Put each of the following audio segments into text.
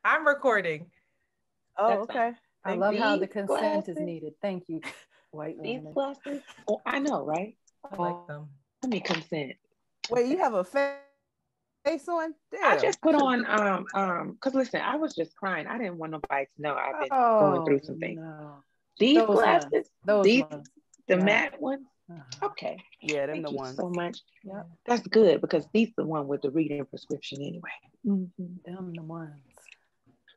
I'm recording. Oh, That's okay. I love how the these consent is glasses. needed. Thank you, white These woman. glasses. Oh, I know, right? I like them. Let me consent. Wait, you have a face on? I Damn. just put on because listen, I was just crying. I didn't want nobody to know I've been going through Oh some things. no, These those ones, glasses, those these ones. the Yeah. matte ones. Okay. Yeah, them Thank the you ones. so much. Yeah, That's good because these the one with the reading prescription anyway. them the ones.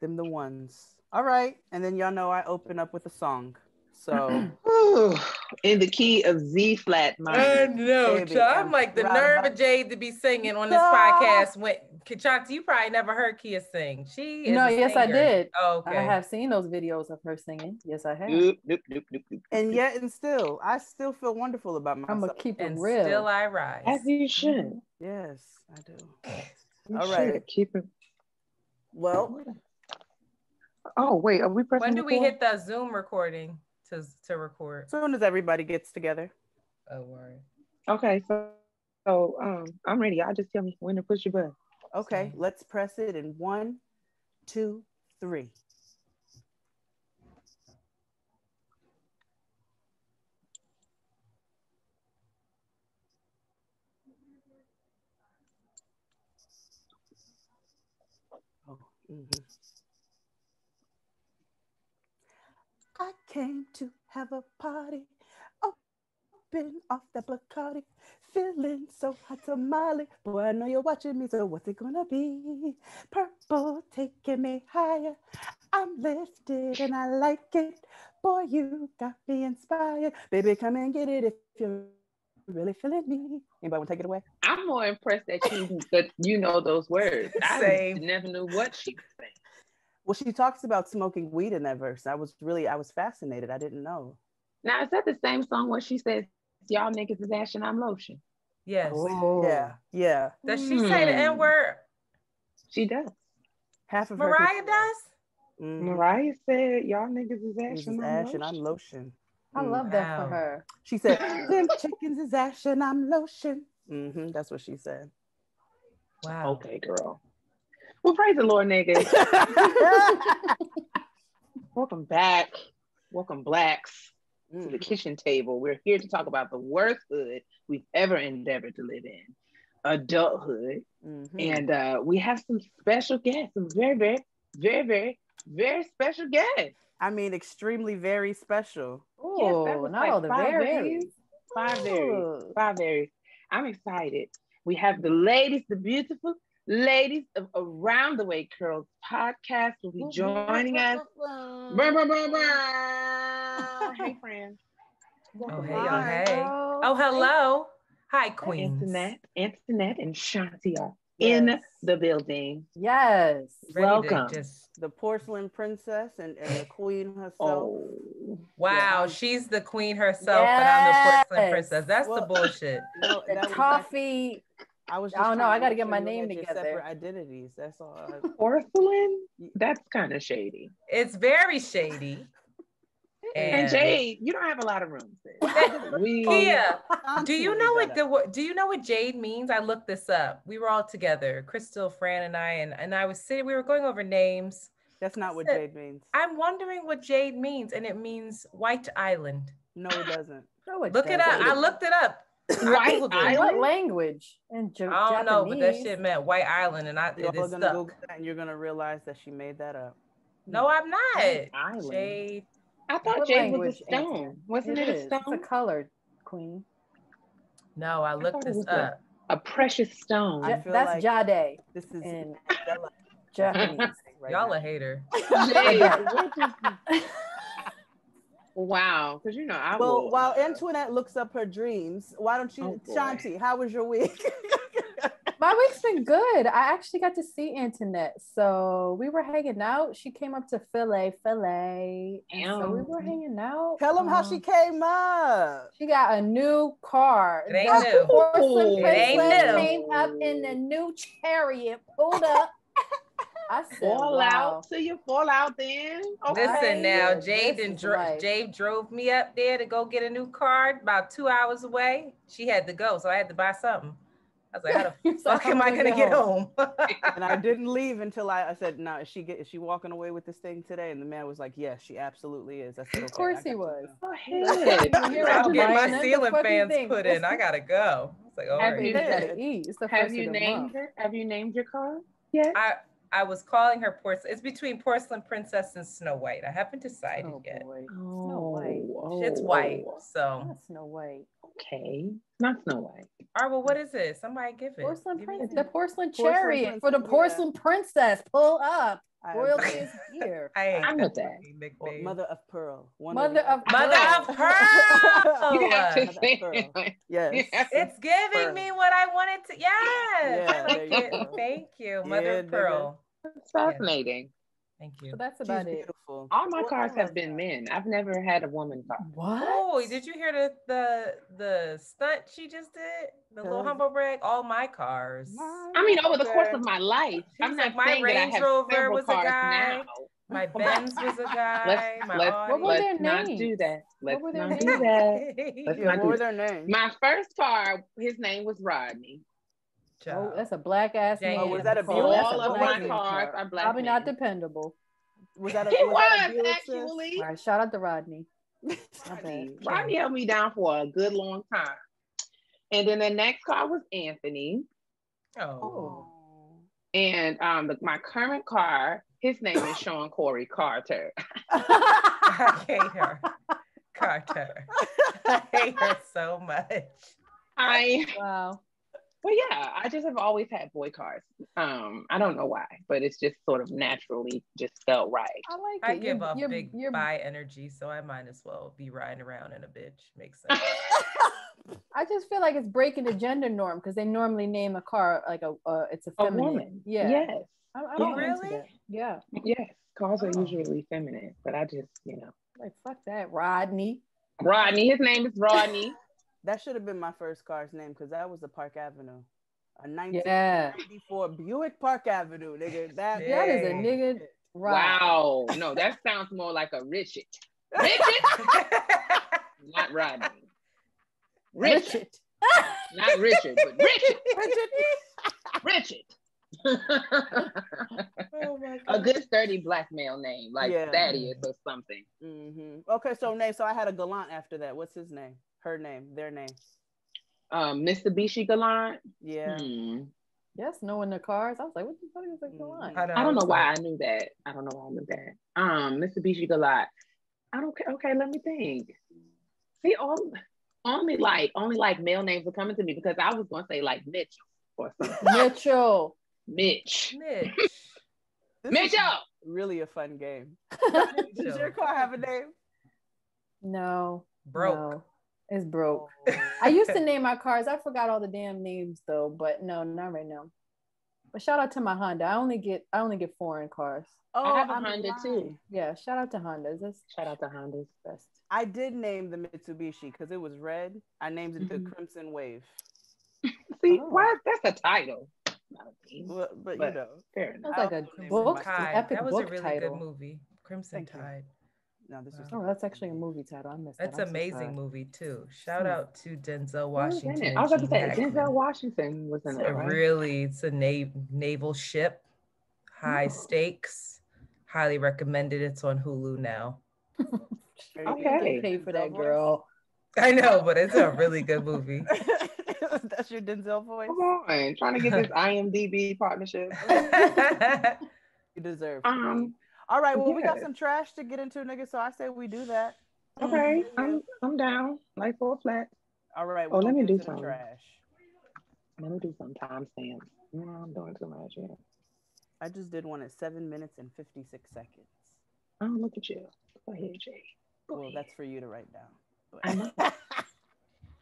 Them the ones. All right. And then y'all know I open up with a song. So Ooh, in the key of Z flat I minor. know, baby, I'm like the right nerve about of Jade to be singing on this Ah. podcast. When Kachanti, you probably never heard Keia sing. She is No, a yes, I singer. did. Oh, I okay. have seen those videos of her singing. Yes, I have. Nope, nope, nope, nope, nope, And nope. yet and still, I still feel wonderful about I'm myself. gonna keep it And real. still I rise. As you should. Yes, I do. You All should right. keep it. Well, Oh wait, are we pressing When do we record? hit the Zoom recording to record? as soon as everybody gets together. Oh, word. Okay, so I'm ready. Y'all just tell me when to push your button. Okay, Same. let's press it in 1, 2, 3. Oh, I came to have a party, open off that Bacardi, feeling so hot tamale. Boy, I know you're watching me, so what's it gonna be? Purple taking me higher. I'm lifted and I like it. Boy, you got me inspired. Baby, come and get it if you're really feeling me. Anybody want to take it away? I'm more impressed that you know those words. I Same. never knew what she was saying. Well, she talks about smoking weed in that verse. I was fascinated. I didn't know. Now is that the same song where she says, "Y'all niggas is ash and I'm lotion"? Yes. Oh, Yeah, yeah. Does she say the N word? She does. Half of Mariah her. does? Mariah said, "Y'all niggas is ash This is and I'm ash and I'm lotion." lotion. I love that for Wow. her. She said, "Them chickens is ash and I'm lotion." That's what she said. Wow. Okay, girl. Well, praise the Lord, niggas. Welcome back. Welcome, blacks, to the kitchen table. We're here to talk about the worst hood we've ever endeavored to live in, adulthood. And we have some special guests, some very, very, very, very, very special guests. I mean, extremely very special. Yes, that Oh, was not like all the five berries. berries. Five berries. Ooh. Five berries. I'm excited. We have the ladies, the beautiful ladies of Around the Way Curls podcast will be joining us. Hey, friends. Oh, Welcome, hey, ladies. y'all. Hi, Hey. girl. Oh, hello. Hi, queens. Antoinette, and Shanti are Yes. in the building. Yes. Ready Welcome. to just... The porcelain princess and the queen herself. Oh, Wow, Yeah. she's the queen herself, but I'm the porcelain Yes. princess. That's the Well, bullshit. No, The that was toffee. I was I just don't know. trying I to got to make get sure my you name had your together. separate identities. That's all. porcelain? That's kind of shady. It's very shady. And Jade, you don't have a lot of room. Keia, do you know what what Jade means? I looked this up. We were all together, Crystal, Fran, and I, and I was sitting. We were going over names. That's not what Jade means. I'm wondering what Jade means, and it means White Island. No, it doesn't. No, it Look it up. I looked it up. White Island? What language? In I don't know, but that shit meant White Island, and Y'all it are is gonna stuck. Google that, and you're gonna realize that she made that up. No, I'm not. Island. Jade. I thought What Jade was a language, stone. Wasn't it a stone? It's a colored queen. No, I looked this up. A precious stone. I feel That's like Jade this is in Japanese. right Y'all now. a hater. Wow, because I Well, will. while Antoinette looks up her dreams, why don't you, Shanti? How was your week? My week's been good. I actually got to see Antoinette, so we were hanging out. She came up to Philly, and so we were hanging out. Tell them how she came up. She got a new car. It ain't new. Porcelain It ain't princess new. came up in the new chariot, pulled up. I said, fall wow. out till you fall out then. Okay. Listen now, Yeah, Jade drove me up there to go get a new card about 2 hours away. She had to go, so I had to buy something. was like, how the fuck am I gonna get home? And I didn't leave until I said, "No, is she walking away with this thing today?" And the man was like, "Yes, she absolutely is." I said, Of "Okay, course he was. Go ahead. I'll get my What ceiling the fuck you fans think? put in. I gotta go. I was like, all Have right. you Gotta eat. It's the first of the month. Have you named your car yet? I was calling her porcelain. It's between Porcelain Princess and Snow White. I haven't decided yet. Boy. Snow White. It's white, so Not Snow White. Okay, not Snow White. all right. Well, what is it? Somebody give it. Porcelain Give me Princess. the- The porcelain Porcelain chariot for the Princess, porcelain princess. Pull up. Royalty is here. I hate I'm that with that. movie, Nick Or Babe. Mother of Pearl. Mother of Mother of Pearl. You have to Mother of say Pearl. it. Yes. You have to- It's giving Pearl. me what I wanted to. Yes, Yeah, I like there you it. go. Thank you, Yeah, Mother of nigga. Pearl. It's fascinating. Thank you. So that's She's about it. beautiful. All my Well, cars I have love been that. men. I've never had a woman car. What? Oh, did you hear the stunt she just did? The little Cause- humble brag. All my cars. I mean, over the course Okay. of my life, She was I'm like, not my saying that I Range have Rover several was a cars guy. now. My Benz was a guy. My Audi. What were Let's their not names? do that. Let's were their not do names? that. Let's Yeah, not what do were that. their names? My first car, his name was Rodney. Oh, that's a black ass Jane. name. Oh, was that a Car. Buick? That's All a of black my man cars car. are black Probably not men. dependable. Was that a It was that a was Buick, sis? actually. All right, shout out to Rodney. Rodney held me down for a good long time. And then the next car was Anthony. Oh. And my current car, his name is Sean Corey Carter. I hate her. Carter. I hate her so much. Wow. Well, yeah, I just have always had boy cars. I don't know why, but it's just sort of naturally just felt right. I like I it. give off big bi energy, so I might as well be riding around in a bitch. Makes sense. I just feel like it's breaking the gender norm because they normally name a car like it's a feminine. Woman. Yeah. Yes. I'm really? into that. Yeah. Yes. Cars are usually feminine, but I just, like fuck that, Rodney. Rodney. His name is Rodney. That should have been my first car's name because that was a Park Avenue. A 1994 Buick Park Avenue, nigga. That is a nigga. Right. Wow. No, that sounds more like a Richard. Richard? Not Rodney. Richard. Not Richard, but Richard. Richard. Oh my God. A good sturdy black male name, like Thaddeus or something. Mm-hmm. Okay, so I had a Galant after that. What's his name? Her name, their name. Mitsubishi Galant. Yeah. Yes, knowing the cars. I was like, what the fuck is a Galant? I don't know why I knew that. Mitsubishi Galant. I don't care. Okay, let me think. See, only male names are coming to me because I was gonna say like Mitchell or something. Mitch. Mitchell. Really a fun game. Does your car have a name? No. Broke. No. It's broke. I used to name my cars. I forgot all the damn names though, but no, not right now. But shout out to my Honda. I only get foreign cars. I have a Honda too. Yeah, shout out to Hondas. Shout out to Honda's best. I did name the Mitsubishi because it was red. I named it the Crimson Wave. See, why? That's a title. Well, but you know, fair enough. That's like a book. That was a really title. good movie. Crimson Tide. No, this is. Oh, that's actually a movie title. I missed that. That's an amazing movie too. Shout out to Denzel Washington. I was about to say Denzel Washington was in it. Right? It's a naval ship. High stakes. Highly recommended. It's on Hulu now. Okay. Pay for that, girl. I know, but it's a really good movie. That's your Denzel voice. Come on, trying to get this IMDb partnership. You deserve. All right, well, we got some trash to get into, nigga. So I say we do that. Okay, I'm down. Like full flat. All right. Let me do some trash. Let me do some timestamps. No, I'm doing too much here. I just did one at 7 minutes and 56 seconds. Oh, look at you. Go ahead, Jade. Well, that's for you to write down. But... I know.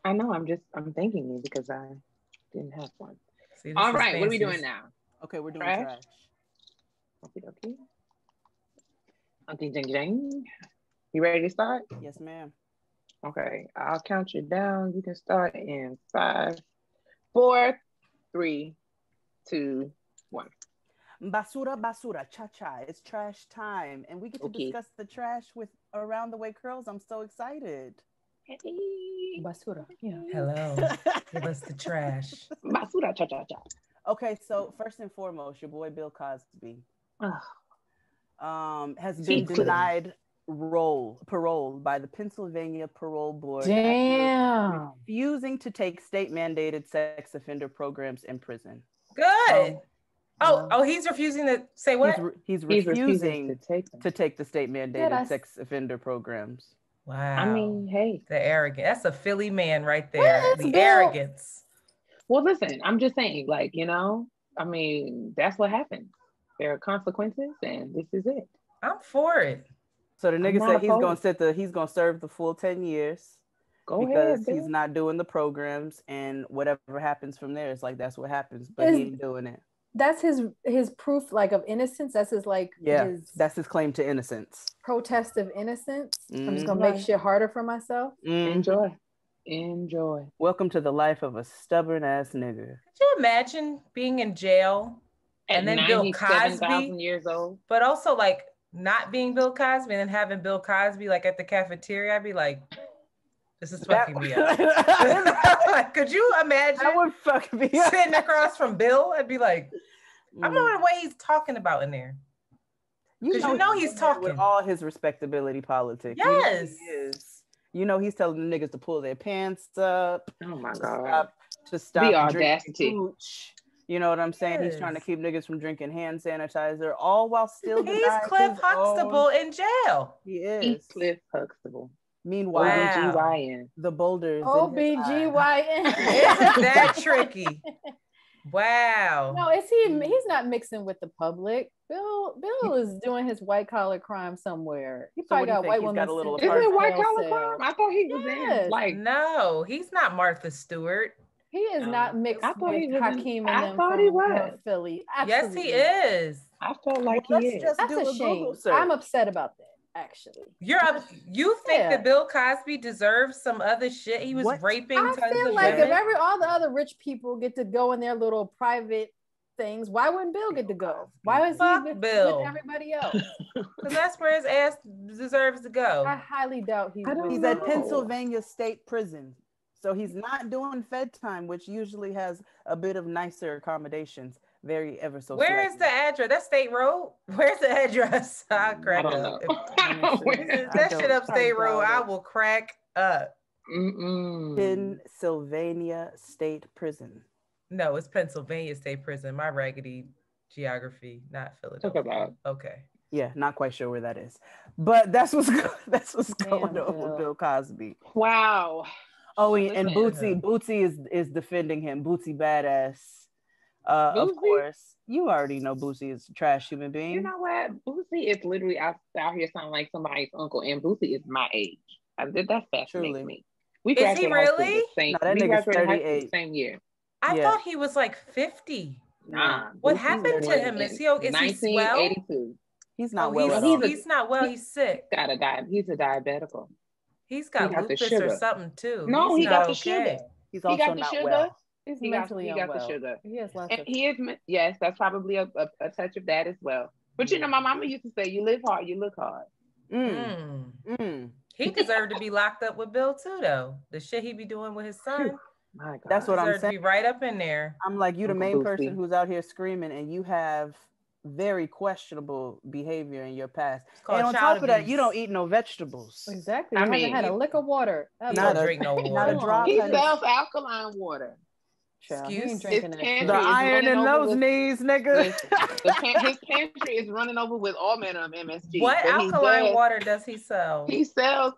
I know. I'm thanking you because I didn't have one. See, all right, what are we doing now? Okay, we're doing trash. Okay. Okay, ding ding. You ready to start? Yes, ma'am. Okay, I'll count you down. You can start in 5, 4, 3, 2, 1. Basura, basura, cha-cha. It's trash time. And we get to discuss the trash with Around the Way Curls. I'm so excited. Hey. Basura. Yeah. Hello. Give us the trash. Basura, cha cha cha. Okay, so first and foremost, your boy Bill Cosby has been He clipped. denied parole by the Pennsylvania Parole Board Damn. after refusing to take state-mandated sex offender programs in prison. Good. He's refusing to say what? He's refusing to take the state-mandated sex offender programs. Wow. I mean, hey. The arrogance. That's a Philly man right there. What? The Bill? arrogance. Well, listen, I'm just saying, like, you know, I mean, that's what happens. There are consequences, and this is it. I'm for it. So the nigga said he's gonna serve the full 10 years. Go because ahead, Bill. he's not doing the programs, and whatever happens from there, it's like that's what happens. But he ain't doing it. That's his proof, like, of innocence. That's his that's his claim to innocence. Protest of innocence. I'm just gonna make shit harder for myself. Enjoy. Welcome to the life of a stubborn ass nigga. Could you imagine being in jail and then Bill Cosby, years old, but also like not being Bill Cosby and then having Bill Cosby like at the cafeteria? I'd be like, this is fucking me up. Like, could you imagine? That would fuck me up. Sitting across from Bill, I'd be like, I don't know the way he's talking about in there. Because you know he's talking with all his respectability politics. Yes. You know he's telling the niggas to pull their pants up. Oh my God. To stop the audacity. Hooch. You know what I'm saying? Yes. He's trying to keep niggas from drinking hand sanitizer, all while still he's Cliff Huxtable in jail. He is. He's Cliff Huxtable. Meanwhile, OBGYN. The boulders. OBGYN. Isn't that tricky? Wow. No, he's not mixing with the public. Bill is doing his white collar crime somewhere. He probably got white women. Is it white collar crime? I thought he was in like no, he's not Martha Stewart. He is not mixed with Hakeem and them from Philly. Absolutely. Yes, he is. I felt like he is. That's a shame. I'm upset about that. Actually, you think that Bill Cosby deserves some other shit? He was raping tons of women. I feel like if all the other rich people get to go in their little private things, why wouldn't Bill get to go? Why is he with everybody else? Because that's where his ass deserves to go. I highly doubt he's at Pennsylvania State Prison. So he's not doing Fed time, which usually has a bit of nicer accommodations. Very ever so. Where is the address? That's State Road. Where's the address? I'll crack up. That shit up State Road, I will crack up. Pennsylvania State Prison. No, it's Pennsylvania State Prison. My raggedy geography, not Philadelphia. Okay. Yeah, not quite sure where that is, but that's what's going on with Bill Cosby. Wow. Oh, and Bootsy is defending him. Bootsy badass. Of course, you already know Bootsy is a trash human being. You know what? Bootsy is literally out here sounding like somebody's uncle, and Bootsy is my age. That fascinates me. Is he really? That nigga's 38. Same year. I thought he was like 50. Nah. What happened to him? Is he okay? Is he swell? He's not well. He's not well. He's sick. He's a diabetical. He's got lupus or something too. No, he got the sugar. He's also not well. He's mentally unwell. He got the sugar. He has lots of. He is. Yes, that's probably a touch of that as well. But you know, my mama used to say, "You live hard, you look hard." He deserved to be locked up with Bill too, though. The shit he be doing with his son. My God. That's what I'm saying. To be right up in there. I'm like, you the main person who's out here screaming, and you have very questionable behavior in your past. And on top of that, you don't eat no vegetables. Exactly. I haven't had a lick of water. Not drink no water. Not a drop. He sells alkaline water. Excuse the iron in those knees, nigga. His pantry is running over with all manner of MSG. What alkaline water does he sell? He sells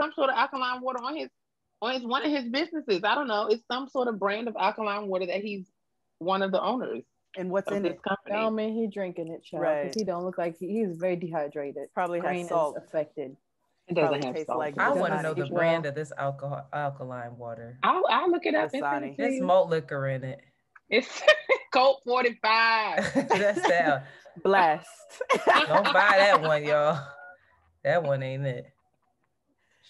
some sort of alkaline water on one of his businesses. I don't know. It's some sort of brand of alkaline water that he's one of the owners. And what's in this company? I mean, he drinking it, child. Right. He don't look like he's very dehydrated. Probably has salt. Affected. It doesn't have salt. I want to know the brand of this alkaline water. I'll look it up. There's malt liquor in it. It's Colt 45. That's that. Blast. Don't buy that one, y'all. That one ain't it.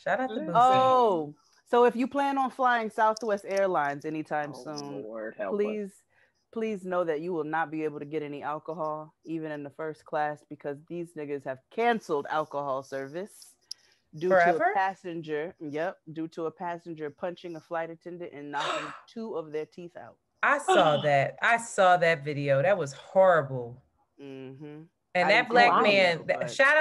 Shout out to Bootsy. Oh, so if you plan on flying Southwest Airlines anytime soon, Lord, please know that you will not be able to get any alcohol, even in the first class, because these niggas have canceled alcohol service due Forever? to a passenger. Yep, due to a passenger punching a flight attendant and knocking 2 of their teeth out. I saw that. I saw that video. That was horrible. Mm-hmm. And that black man, shout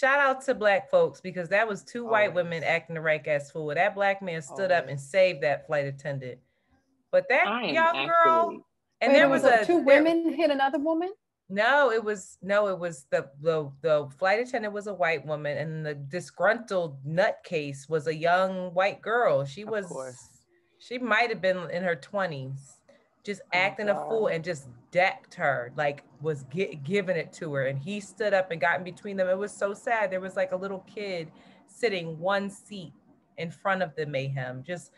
out to black folks, because that was 2 white women acting the right ass fool. That black man stood up and saved that flight attendant. But that young girl, and there was 2 women hit another woman. No, it was the flight attendant was a white woman, and the disgruntled nutcase was a young white girl. She might have been in her 20s, just acting a fool, and just decked her, like was giving it to her. And he stood up and got in between them. It was so sad. There was like a little kid sitting 1 seat in front of the mayhem, just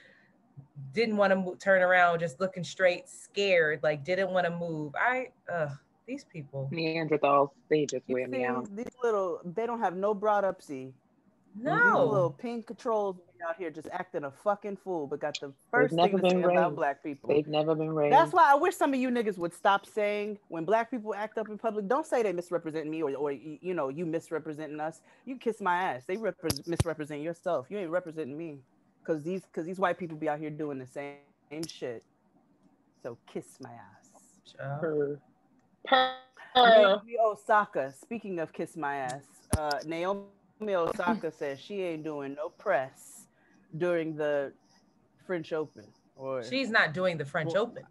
didn't want to turn around, just looking straight, scared, like didn't want to move. These people. Neanderthals, they just wear me out. These they don't have no broad upsy. No. These little pink controls out here just acting a fucking fool, but got the first thing to say about black people. They've never been raised. That's why I wish some of you niggas would stop saying, when black people act up in public, don't say they misrepresent me or you know, you misrepresenting us. You kiss my ass. They misrepresent yourself. You ain't representing me. Cause these white people be out here doing the same shit. So kiss my ass. Naomi Osaka, speaking of kiss my ass, Naomi Osaka says she ain't doing no press during the French Open. Or she's not doing the French Open.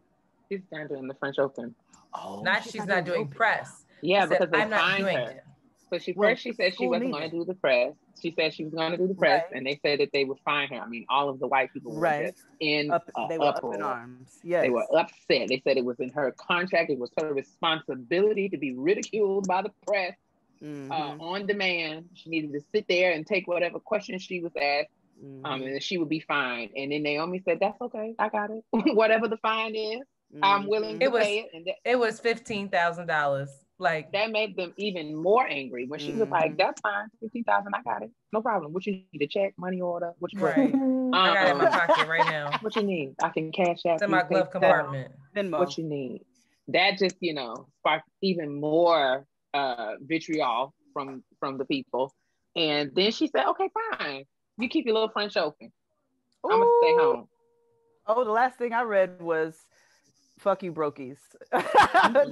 She's not doing the French Open. Oh, she's not doing press. Yeah, because I'm not doing it. So she said she wasn't going to do the press. She said she was going to do the press, and they said that they would fine her. I mean, all of the white people were just they were up in arms. Yes. They were upset. They said it was in her contract. It was her responsibility to be ridiculed by the press on demand. She needed to sit there and take whatever questions she was asked, and she would be fine. And then Naomi said, "That's okay. I got it. Whatever the fine is, I'm willing to pay it." And it was $15,000. Like that made them even more angry when she was like, "That's fine, $15,000, I got it, no problem. What you need? A check, money order? What you need? I got it in my pocket right now. What you need? I can cash out. It's in my glove compartment. What you need?" That just sparked even more vitriol from the people. And then she said, "Okay, fine. You keep your little French open. I'm gonna stay home." Oh, the last thing I read was, "Fuck you, brokies."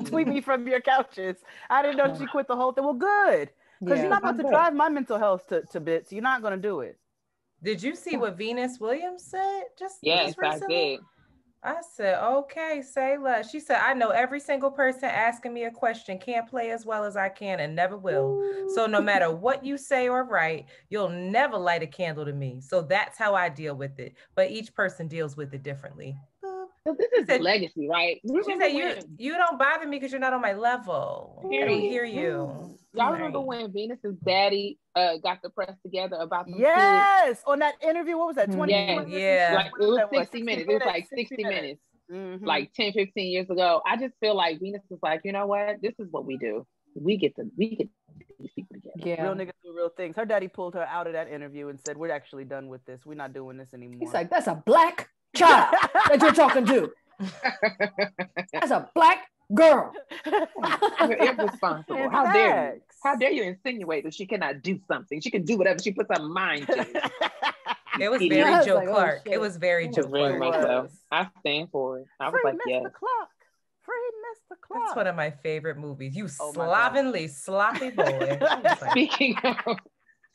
Tweet me from your couches. I didn't know she quit the whole thing. Well, good. Because you're not about to drive my mental health to bits. You're not going to do it. Did you see what Venus Williams said? Yes, I did. I said, okay, say less. She said, "I know every single person asking me a question can't play as well as I can and never will. So no matter what you say or write, you'll never light a candle to me. So that's how I deal with it. But each person deals with it differently." So this is the legacy, right? She said, you don't bother me because you're not on my level. I don't hear you. Y'all remember when Venus's daddy got the press together about the kids? On that interview, what was that, 20 minutes? Yeah. Like, it was 60 minutes. It was like 60 minutes. Like 10, 15 years ago. I just feel like Venus was like, you know what? This is what we do. We get these people together. Yeah. Real niggas do real things. Her daddy pulled her out of that interview and said, "We're actually done with this. We're not doing this anymore." He's like, "That's a black child that you're talking to. That's a black girl." Irresponsible. How dare you insinuate that she cannot do something? She can do whatever she puts her mind to. It was very Joe Clark. It was very Joe Clark. I stand for it. I was like, yes. Free Mr. Clark. That's one of my favorite movies. You slovenly, sloppy boy.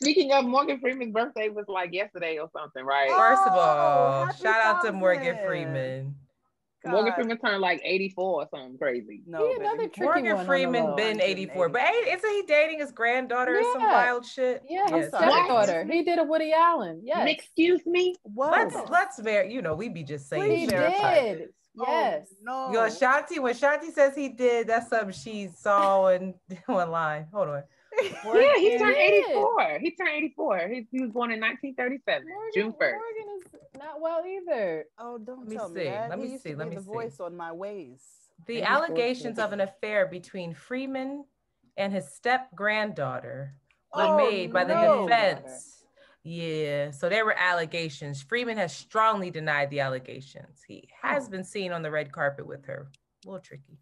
Speaking of, Morgan Freeman's birthday was like yesterday or something, right? First of all, shout out to Morgan Freeman. God. Morgan Freeman turned like 84 or something crazy. No, Morgan Freeman been 84, but isn't he dating his granddaughter or some wild shit? Yeah, his stepdaughter. He did a Woody Allen. Yes. Excuse me. Let's we be just saying. He did. Yes. Oh, no. Yo, Shanti, when Shanti says he did, that's something she saw online. Hold on. Yeah, he turned 84. He turned 84. He was born in 1937, June 1st. Morgan is not well either. Oh, don't tell me that. Let me see. Let me see. The voice on my ways. The allegations of an affair between Freeman and his step granddaughter were made by the defense. Yeah, so there were allegations. Freeman has strongly denied the allegations. He has been seen on the red carpet with her. A little tricky,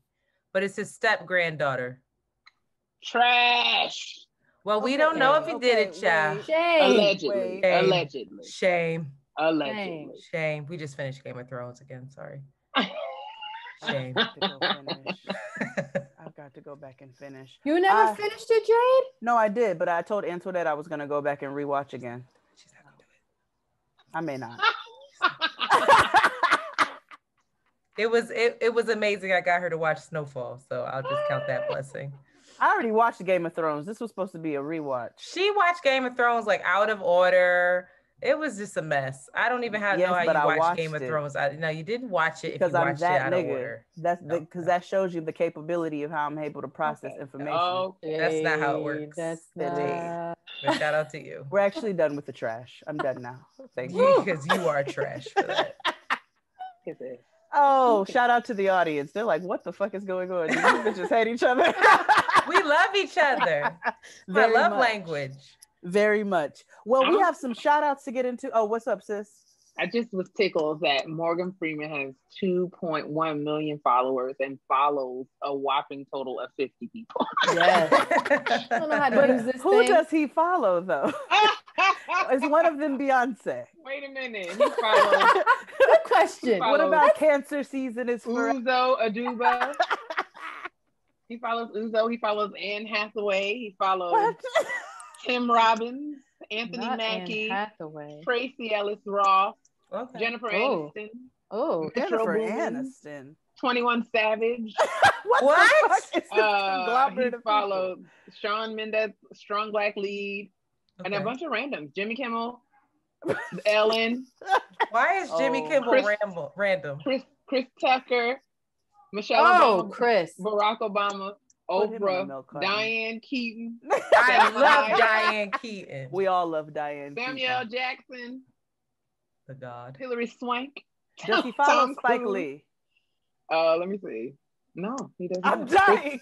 but it's his step granddaughter. Trash. Well, we don't know if he did it, child. Shame. Allegedly. Shame. Allegedly. Shame. Allegedly. Shame. We just finished Game of Thrones again. Sorry. Shame. I've got to go back and finish. You never finished it, Jade? No, I did, but I told Antoinette I was going to go back and rewatch again. She's not gonna do it. I may not. It was amazing. I got her to watch Snowfall, so I'll just count that blessing. I already watched Game of Thrones. This was supposed to be a rewatch. She watched Game of Thrones like out of order. It was just a mess. I don't even know how you watch Game of Thrones. No, you didn't watch it because I'm that nigga. Out of order. That's because that shows you the capability of how I'm able to process information. Okay. That's not how it works. That's not... But shout out to you. We're actually done with the trash. I'm done now. Thank you. Because you are trash for that. Oh, shout out to the audience. They're like, what the fuck is going on? These bitches hate each other. We love each other. My love language. Very much. Well, we have some shout outs to get into. Oh, what's up, sis? I just was tickled that Morgan Freeman has 2.1 million followers and follows a whopping total of 50 people. Yes. I don't know how to use this Who does he follow, though? Is one of them Beyonce? Wait a minute. He follows. Good question. What about Cancer Season is for Uzo Aduba? He follows Uzo. He follows Anne Hathaway. He follows Tim Robbins, Anthony Mackie, Tracy Ellis Ross, Jennifer Aniston. Oh, Jennifer Aniston. 21 Savage. What? He followed Shawn Mendes, Strong Black Lead, and a bunch of randoms. Jimmy Kimmel, Ellen. Why is Jimmy Kimmel random? Chris Tucker, Michelle Obama, Chris, Barack Obama, Oprah, Diane Keaton. I love Diane Keaton. We all love Diane Samuel Jackson. The God. Hilary Swank. Does he follow Spike Lee? Let me see. No, he doesn't. I'm dying.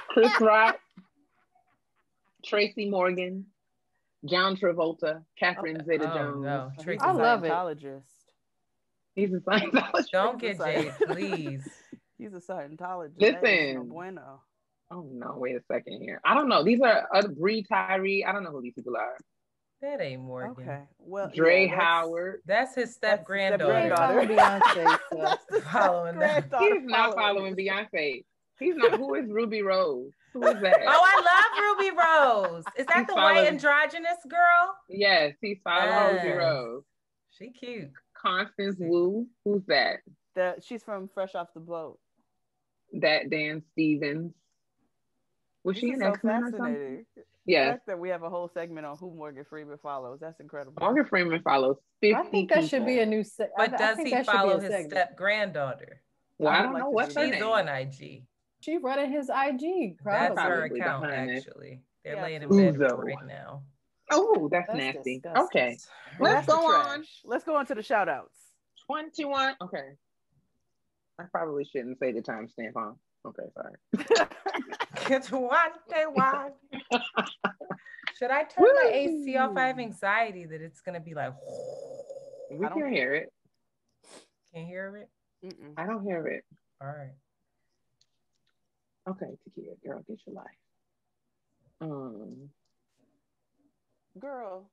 Chris Rock, Tracy Morgan, John Travolta, Catherine Zeta-Jones. No. I love it. He's a Scientologist. Don't get Jade, please. He's a Scientologist. Listen. No bueno. Oh no, wait a second here. I don't know. These are Bree Tyree. I don't know who these people are. That ain't Morgan. Okay. Well, Dre Howard. That's his step granddaughter. Beyonce. Following that. He's not following Beyonce. He's not. Who is Ruby Rose? Who is that? Oh, I love Ruby Rose. Is that the white androgynous girl? Yes, he's following Ruby Rose. She cute. Constance Wu. Who's that? She's from Fresh Off the Boat. That Dan Stevens. Was she an X-Men or something? Yeah. The fact that we have a whole segment on who Morgan Freeman follows, that's incredible. Morgan Freeman follows 50 I think that should be a new segment. But does he follow his step-granddaughter? Well, I don't know what she's on IG. She's running his IG, probably. That's her account, actually. They're laying in bed right now. Oh, that's nasty. Disgusting. Okay. Let's go on. Let's go on to the shout-outs. 21. Okay. I probably shouldn't say the timestamp, huh? Okay, sorry. It's 21. Should I turn my AC off? I have anxiety that it's gonna be like. We can hear it. Can't hear it. I don't hear it. All right. Okay, Keia, girl, get your life. Girl.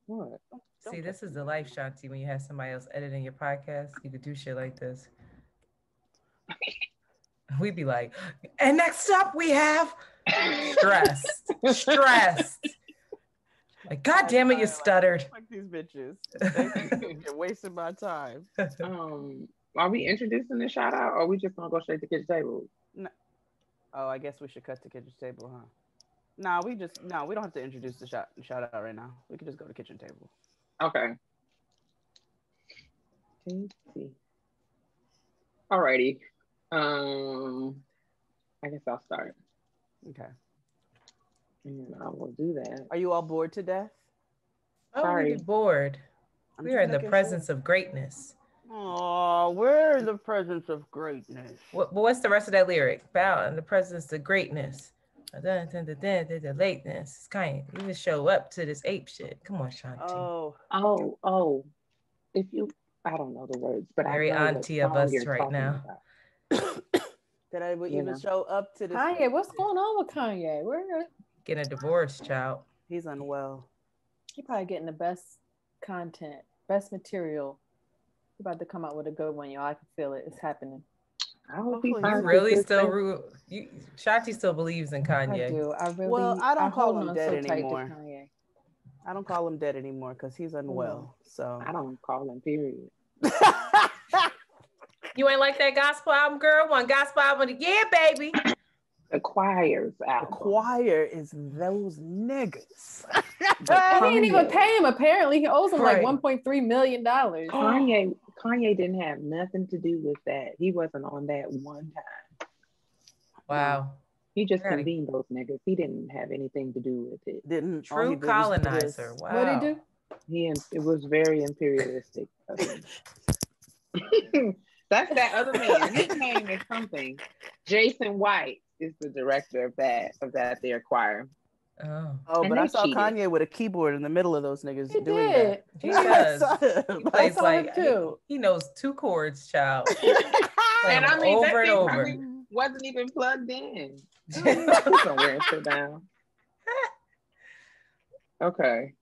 What? See, this is the life, Shanti. When you have somebody else editing your podcast, you could do shit like this. We'd be like, and next up we have stressed. Like, God damn it, you stuttered. Fuck these bitches. You're wasting my time. Are we introducing the shout out or are we just gonna go straight to kitchen table? No. Oh, I guess we should cut to kitchen table, huh? No, we don't have to introduce the shout out right now. We can just go to kitchen table. Okay. Alrighty. I guess I'll start. Okay. And I will do that. Are you all bored to death? Oh, we'd be bored. We are in the presence of greatness. Oh, we're in the presence of greatness. What's the rest of that lyric? Bow in the presence of greatness. The lateness. It's kind of, you just show up to this ape shit. Come on, Shanti. Oh. If you, I don't know the words, but very auntie of us right now. That I would even show up to this. Kanye, what's going on with Kanye? Getting a divorce, child. He's unwell. He probably getting the best content, best material. He's about to come out with a good one, y'all. I can feel it. It's happening. I hope he You finds really still Shanti still believes in Kanye. I do. Well, I don't call him dead so anymore. I don't call him dead anymore because he's unwell. So I don't call him, period. You ain't like that gospel album, girl? One gospel album, yeah, baby. The Choir's album. The Choir is those niggas. He didn't even pay him. Apparently, he owes him like $1.3 million. Kanye didn't have nothing to do with that. He wasn't on that one time. Wow. He just convened those niggas. He didn't have anything to do with it. Didn't true colonizer. Wow. What did he do? It was very imperialistic. That's that other man. His name is something. Jason White is the director of that their choir. But I saw cheated. Kanye with a keyboard in the middle of those niggas doing that. He does. He plays like he knows 2 chords, child. And I mean, over and over. Wasn't even plugged in. Somewhere and sit down. Okay.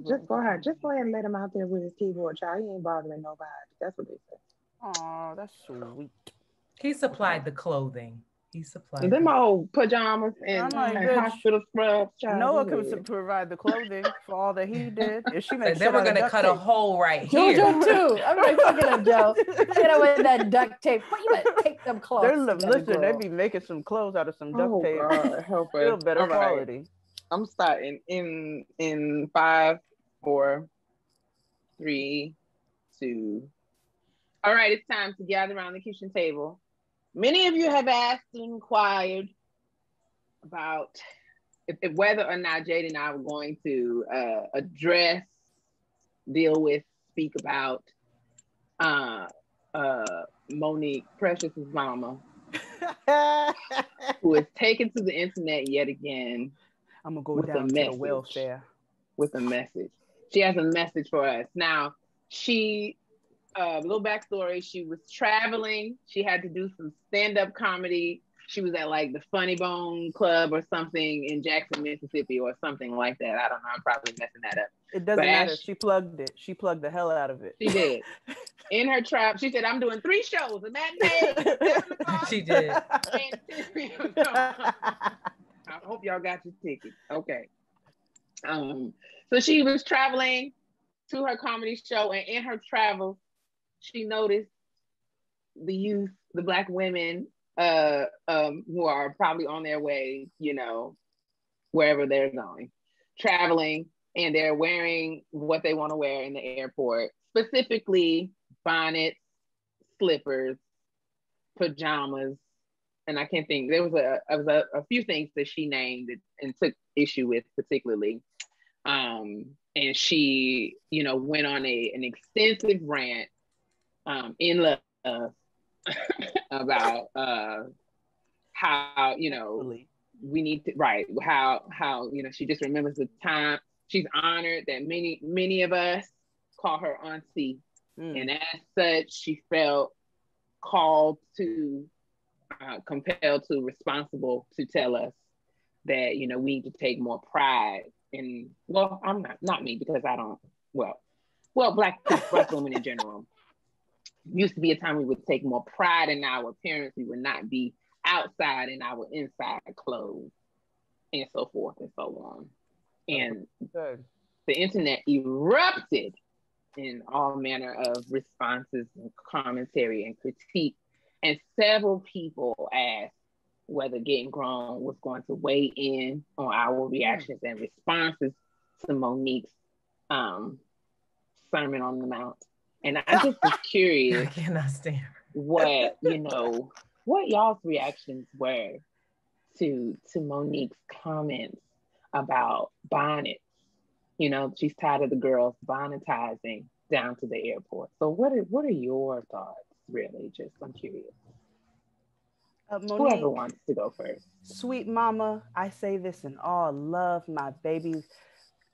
Just go ahead and let him out there with his keyboard, child. He ain't bothering nobody. That's what they said. Oh, that's sweet. He supplied the clothing. He supplied them old pajamas and hospital scrubs. Child. Noah could provide the clothing for all that he did. If she makes they were gonna cut a hole right here. Jojo too. I'm like, fucking up, Joe. Get away with that duct tape. But you better take them clothes. Listen, they be making some clothes out of some duct tape. God, help us. Still better quality. Right. I'm starting in 5, 4, 3, 2. All right, it's time to gather around the kitchen table. Many of you have asked and inquired about if whether or not Jade and I were going to address, deal with, speak about Monique, Precious's mama, who is taken to the internet yet again. I'm gonna go down to the welfare with a message. She has a message for us. Now, a little backstory, she was traveling. She had to do some stand-up comedy. She was at like the Funny Bone Club or something in Jackson, Mississippi or something like that. I don't know. I'm probably messing that up. It doesn't matter. She plugged it. She plugged the hell out of it. She did. In her trap, she said, I'm doing 3 shows. A matinee. She did. I hope y'all got your tickets. Okay. So she was traveling to her comedy show, and in her travels, she noticed the youth, the Black women, who are probably on their way, wherever they're going, traveling, and they're wearing what they want to wear in the airport, specifically bonnets, slippers, pajamas, and I can't think. There was a few things that she named and took issue with particularly. And she, went on an extensive rant in love about how, we need to, how, she just remembers the time. She's honored that many of us call her auntie. And as such, she felt called to, compelled to, responsible to tell us that, we need to take more pride in, well, I'm not me because I don't, well, Black women in general. Used to be a time we would take more pride in our appearance. We would not be outside in our inside clothes and so forth and so on. And the internet erupted in all manner of responses and commentary and critique. And several people asked whether Gettin Grown was going to weigh in on our reactions and responses to Monique's Sermon on the Mount. And I just was curious I cannot stand what y'all's reactions were to Monique's comments about bonnets. She's tired of the girls bonnetizing down to the airport. So what are your thoughts, really? Just, I'm curious. Monique, whoever wants to go first. Sweet mama, I say this in all love, my baby,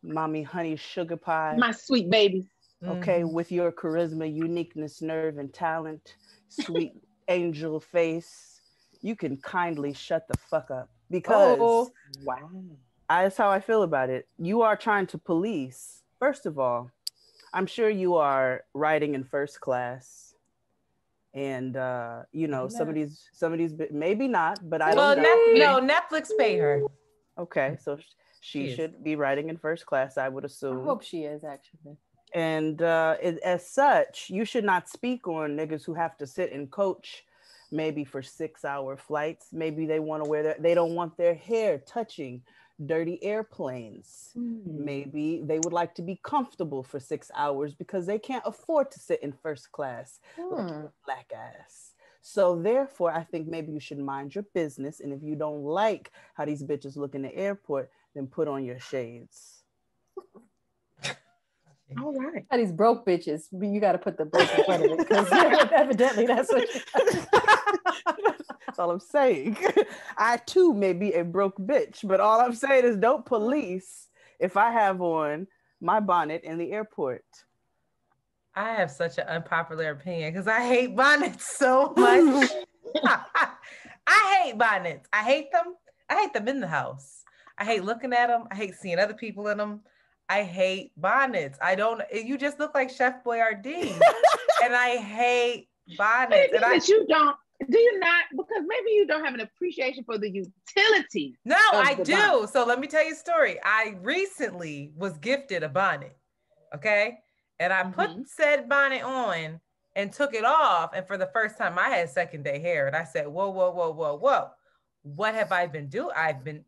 mommy, honey, sugar pie. My sweet baby. Okay, with your charisma, uniqueness, nerve, and talent, sweet angel face, you can kindly shut the fuck up. because wow, that's how I feel about it. You are trying to police. First of all, I'm sure you are riding in first class, and you know, some of these maybe not, but I don't know. No, Netflix pay her. Okay, so she should be riding in first class, I would assume. I hope she is, actually. And as such, you should not speak on niggas who have to sit and coach maybe for 6-hour flights. Maybe they want to they don't want their hair touching dirty airplanes. Maybe they would like to be comfortable for 6 hours because they can't afford to sit in first class like a black ass. So therefore, I think maybe you should mind your business. And if you don't like how these bitches look in the airport, then put on your shades. All right. These broke bitches, you got to put the broke in front of it because evidently that's what that's all I'm saying. I too may be a broke bitch, but all I'm saying is don't police if I have on my bonnet in the airport. I have such an unpopular opinion because I hate bonnets so much. I hate bonnets. I hate them. I hate them in the house. I hate looking at them. I hate seeing other people in them. I hate bonnets. You just look like Chef Boyardee. And I hate bonnets. Do you not? Because maybe you don't have an appreciation for the utility. No, I do. Bonnet. So let me tell you a story. I recently was gifted a bonnet. Okay. And I put said bonnet on and took it off. And for the first time, I had second day hair. And I said, whoa, whoa, whoa, whoa, whoa. What have I been doing? I've been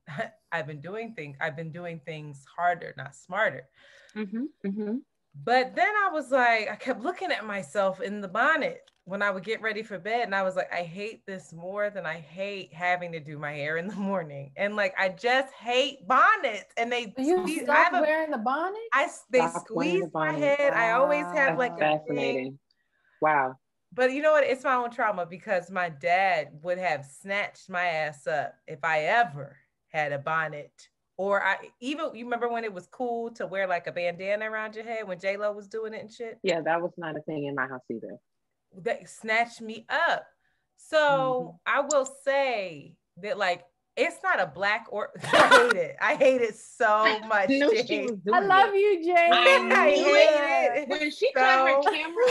doing things harder, not smarter. But then I was like, I kept looking at myself in the bonnet when I would get ready for bed. And I was like, I hate this more than I hate having to do my hair in the morning. And like, I just hate bonnets. And you stop wearing the bonnet? They squeeze my head. Wow. I always have like fascinating. Wow. But you know what? It's my own trauma because my dad would have snatched my ass up if I ever had a bonnet. Or you remember when it was cool to wear like a bandana around your head when J-Lo was doing it and shit? Yeah, that was not a thing in my house either. They snatched me up. So I will say that like, it's not a black or I hate it so much. I love you, Jade. I hate it. When she cut her camera,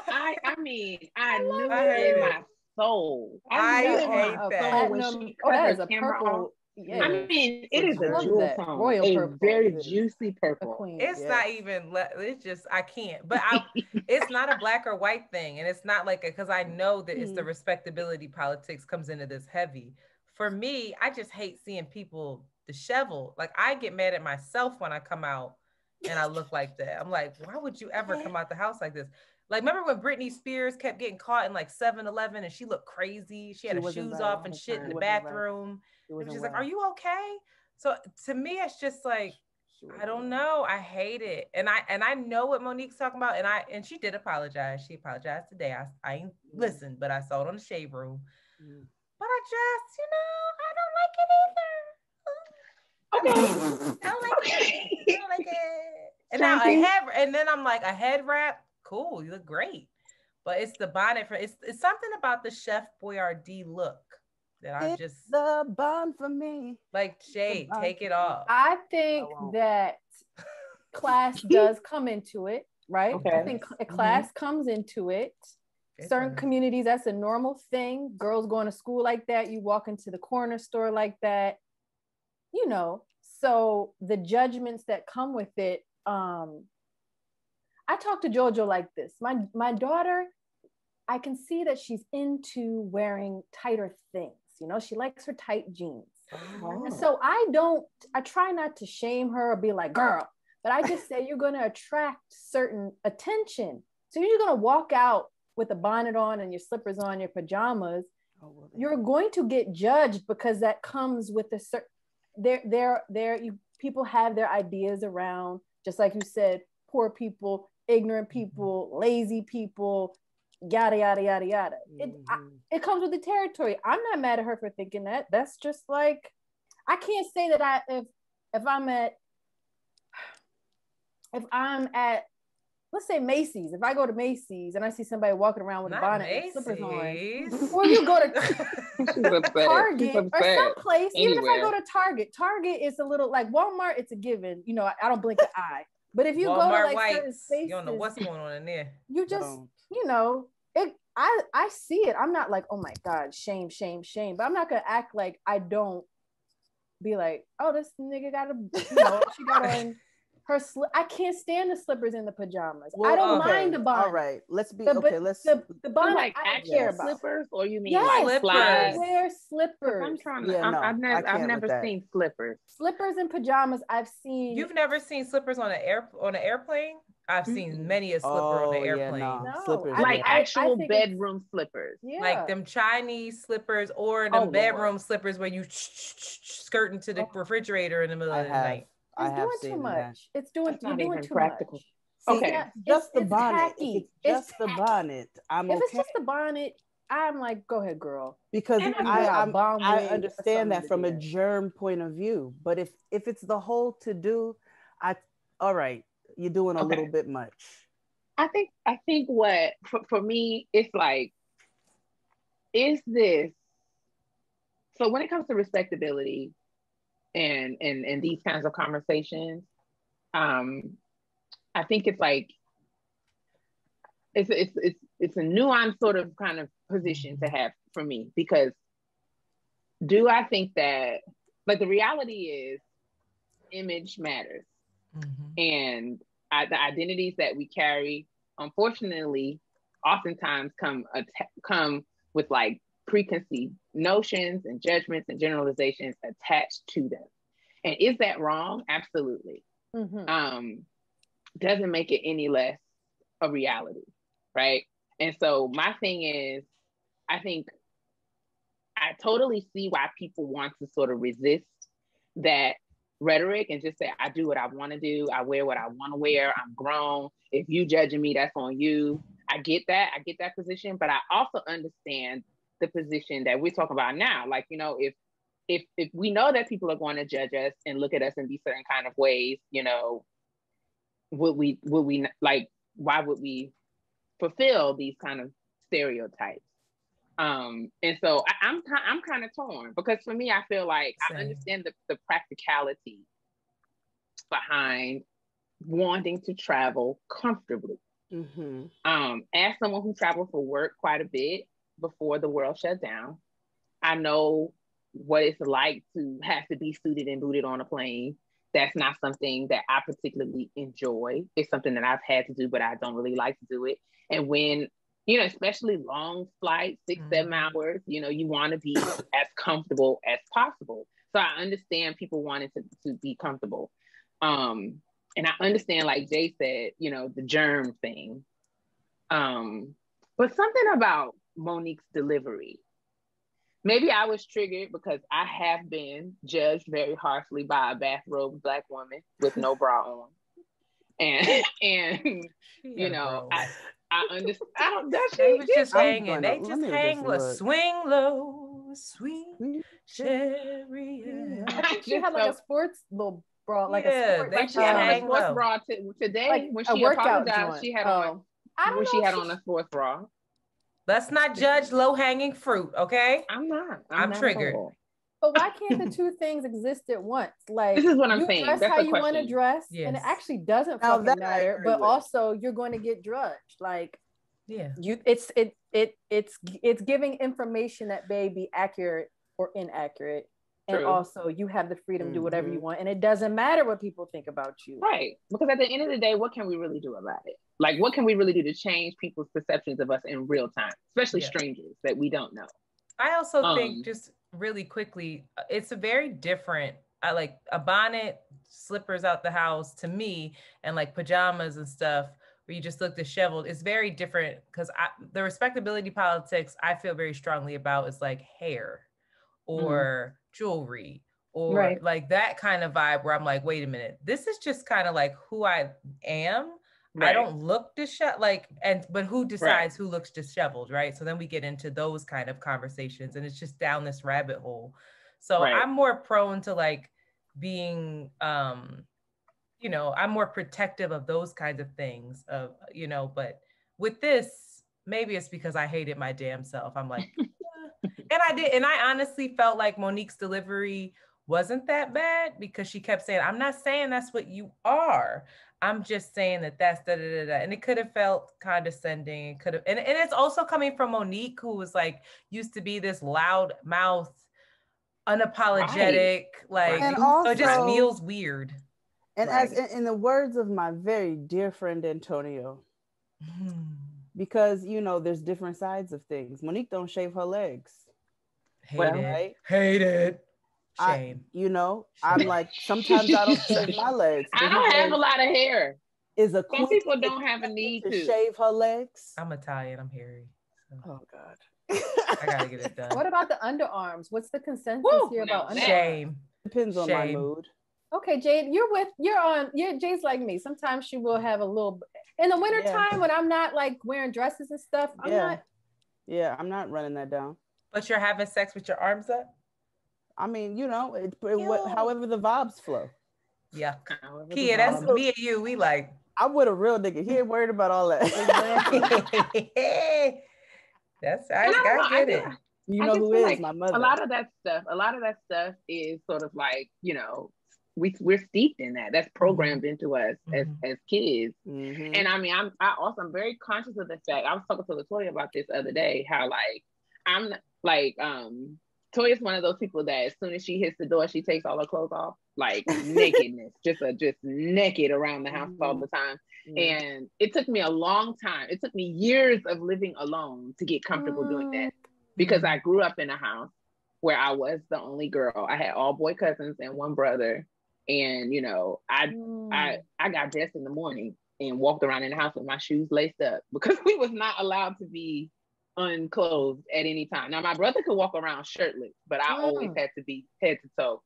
I knew it in my soul. I hate that. When she cut her camera off. Yeah. I mean, it is a jewel tone, royal purple, very juicy purple. It's not even. It's just I can't. But it's not a black or white thing, and it's not like because I know that it's the respectability politics comes into this heavy. For me, I just hate seeing people disheveled. Like I get mad at myself when I come out and I look like that. I'm like, why would you ever come out the house like this? Like, remember when Britney Spears kept getting caught in like 7-Eleven and she looked crazy? She had her shoes off and shit in the bathroom. She's like, are you okay? So to me, it's just like, I don't know. I hate it. And I know what Monique's talking about. And she did apologize. She apologized today. I ain't listened, but I saw it on the Shade Room. But I just, I don't like it either. Okay. I don't like it. And now and then I'm like, a head wrap, cool, you look great. But it's the bonnet it's something about the Chef Boyardee look that I just the bond for me. Like Jade, take it off. I think that class does come into it, right? Okay. I think a class comes into it. Certain communities, that's a normal thing. Girls going to school like that. You walk into the corner store like that. So the judgments that come with it. I talk to JoJo like this. My daughter, I can see that she's into wearing tighter things. She likes her tight jeans. Oh. And so I try not to shame her or be like, girl, but I just say you're going to attract certain attention. So you're going to walk out with a bonnet on and your slippers on, your pajamas. You're going to get judged because that comes with a certain, people have their ideas around, just like you said, poor people, ignorant people, lazy people, yada, yada, yada, yada. It comes with the territory. I'm not mad at her for thinking that. That's just like, I can't say that if I'm at let's say Macy's. If I go to Macy's and I see somebody walking around with a bonnet and slippers on, or you go to Target or someplace, even if I go to Target is a little like Walmart, it's a given. You know, I don't blink an eye. But if you Walmart go to like whites, certain spaces, you don't know what's going on in there. You just, you know, it. I see it. I'm not like, oh my God, shame. But I'm not gonna act like I don't be like, oh, this nigga got she got on her I can't stand the slippers and the pajamas. Well, I don't mind the bonnet. All right, let's be the bonnet like I don't care about. Slippers, or you mean like slippers? Wear slippers. I'm trying to. I've never seen slippers. Slippers and pajamas. I've seen. You've never seen slippers on an airplane? I've seen many a slipper on the airplane. No, slippers. Like actual bedroom slippers. Yeah. Like them Chinese slippers or them bedroom slippers where you skirt into the refrigerator in the middle of the night. It's doing too much. It's doing too practical. Much. Okay. Yeah, just the bonnet. If it's just the bonnet, I'm okay. If it's just the bonnet, I'm like, go ahead, girl. Because I understand that from a germ point of view. But if it's the whole to do, all right, you're doing a little bit much. I think what for me, it's like, is this, so when it comes to respectability and these kinds of conversations, I think it's like, it's a nuanced sort of kind of position to have for me, because do I think that, like, the reality is image matters. And the identities that we carry, unfortunately, oftentimes come with like preconceived notions and judgments and generalizations attached to them. And is that wrong? Absolutely. Doesn't make it any less a reality, right? And so my thing is, I think I totally see why people want to sort of resist that rhetoric and just say, I do what I want to do. I wear what I want to wear. I'm grown. If you judging me, that's on you. I get that. I get that position. But I also understand the position that we're talking about now. Like, you know, if we know that people are going to judge us and look at us in these certain kind of ways, you know, would we like, why would we fulfill these kind of stereotypes? And so I'm kind of torn, because for me, I feel like I understand the practicality behind wanting to travel comfortably. As someone who traveled for work quite a bit before the world shut down, I know what it's like to have to be suited and booted on a plane. That's not something that I particularly enjoy. It's something that I've had to do, but I don't really like to do it. And when, you know, especially long flights, 6-7 hours, you know, you want to be as comfortable as possible. So I understand people wanting to be comfortable. And I understand, like Jay said, you know, the germ thing. But something about Monique's delivery, maybe I was triggered because I have been judged very harshly by a bathrobe Black woman with no bra on. And you know, I understand. They was just hanging. They just hang low, swing low, sweet chariot. She had like a sports little bra, like a sports. Like she had on a sports bra today. Like when she apologized, she had on. When she had on a sports bra. Let's not judge low-hanging fruit, okay? I'm not. I'm triggered. But why can't the two things exist at once? Like, this is what I'm saying. Dress That's how you want to dress, and it actually doesn't fucking matter. But also, you're going to get judged. Like, it's giving information that may be accurate or inaccurate, and also you have the freedom to do whatever you want, and it doesn't matter what people think about you. Right? Because at the end of the day, what can we really do about it? Like, what can we really do to change people's perceptions of us in real time, especially strangers that we don't know? I also think, just really quickly, it's a very different, I like a bonnet, slippers out the house to me, and like pajamas and stuff where you just look disheveled. It's very different, because the respectability politics I feel very strongly about is like hair or jewelry or like that kind of vibe where I'm like, wait a minute, this is just kind of like who I am. I don't look disheveled, but who decides who looks disheveled, right? So then we get into those kind of conversations, and it's just down this rabbit hole. So I'm more prone to like being you know, I'm more protective of those kinds of things of, you know, but with this, maybe it's because I hated my damn self. I'm like, and I did. And I honestly felt like Monique's delivery wasn't that bad because she kept saying, I'm not saying that's what you are. I'm just saying that that's da da da da. And it could have felt condescending. It could have, and it's also coming from Monique, who was like, used to be this loud mouth, unapologetic, like, and so it just also feels weird. And as in the words of my very dear friend Antonio, because you know there's different sides of things. Monique don't shave her legs. Hate it. Right? Hate it. Shame. Shame. I'm like, sometimes I don't shave my legs. I don't have a lot of hair. Some people don't have a need to shave her legs. I'm Italian. I'm hairy. So. Oh God. I gotta get it done. What about the underarms? What's the consensus here about underarms? Shame. Depends on my mood. Okay, Jade, Jade's like me. Sometimes she will have a little in the wintertime when I'm not like wearing dresses and stuff. I'm not running that down. But you're having sex with your arms up? I mean, however the vibes flow. Yeah. Keia, that's me and you. We like. I'm with a real nigga. He ain't worried about all that. I get it. You know who is like my mother. A lot of that stuff is sort of like, you know, we're steeped in that. That's programmed into us as kids. Mm-hmm. And I mean, I'm very conscious of the fact. I was talking to Latoya about this the other day, how like I'm like Toya's one of those people that as soon as she hits the door, she takes all her clothes off, like nakedness, just naked around the house all the time. And it took me a long time. It took me years of living alone to get comfortable doing that, because I grew up in a house where I was the only girl. I had all boy cousins and one brother, and you know, I got dressed in the morning and walked around in the house with my shoes laced up because we was not allowed to be unclothed at any time. Now my brother could walk around shirtless, but I always had to be head to toe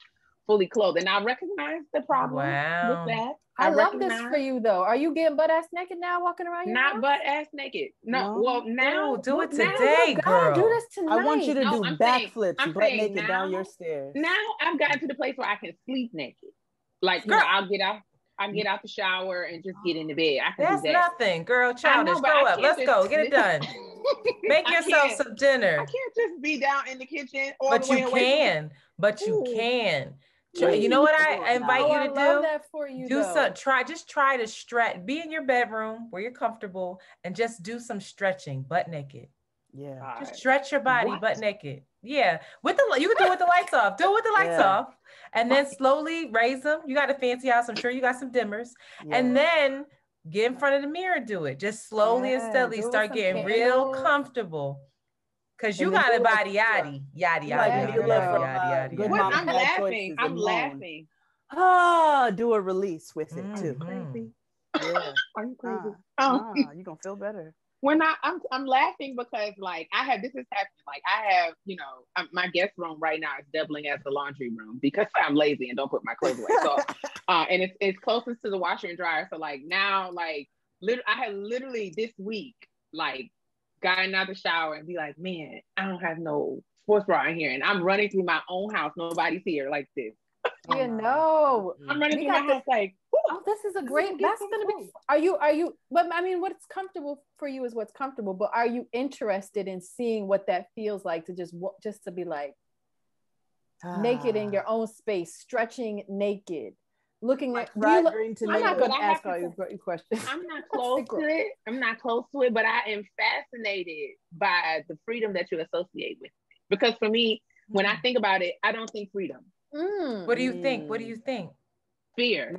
fully clothed, and I recognize the problem with that. I love this for you though. Are you getting butt ass naked now, walking around? Not butt ass naked. No. Well, now do it today, girl. Do this tonight. I want you to do backflips, butt naked now, down your stairs. Now I've gotten to the place where I can sleep naked. Like, girl, I'll get out the shower and just get in the bed. I can do that. Nothing, girl. Childish. Grow up. Let's go. Get it done. Make yourself some dinner. I can't just be down in the kitchen all but the way you away can. But you can. You know what I invite you to do? I love that for you. Try to stretch. Be in your bedroom where you're comfortable and just do some stretching, butt naked. Yeah. Just stretch your body, butt naked. Yeah. You can do it with the lights off. Do it with the lights off. And then slowly raise them. You got a fancy house. I'm sure you got some dimmers. Yeah. And then get in front of the mirror, do it. Just slowly and steadily start getting real comfortable. Cause you got a body yaddy. I'm laughing. Oh, do a release with it too. Crazy. Yeah. Are you crazy? You're gonna feel better. When I'm laughing because like this is happening. Like I have, you know, my guest room right now is doubling as the laundry room because I'm lazy and don't put my clothes away. So, and it's closest to the washer and dryer. So like now, like I had literally this week, like gotten out the shower and be like, man, I don't have no sports bra in here, and I'm running through my own house. Nobody's here like this. You know, I'm running through my house like, oh, this is a great. That's gonna be. Are you? But I mean, what's comfortable for you is what's comfortable. But are you interested in seeing what that feels like to just to be like naked in your own space, stretching naked, looking at? I'm not going to ask all your questions. I'm not close to it. I'm not close to it, but I am fascinated by the freedom that you associate with it. Because for me, when I think about it, I don't think freedom. What do you think? What do you think? Fear.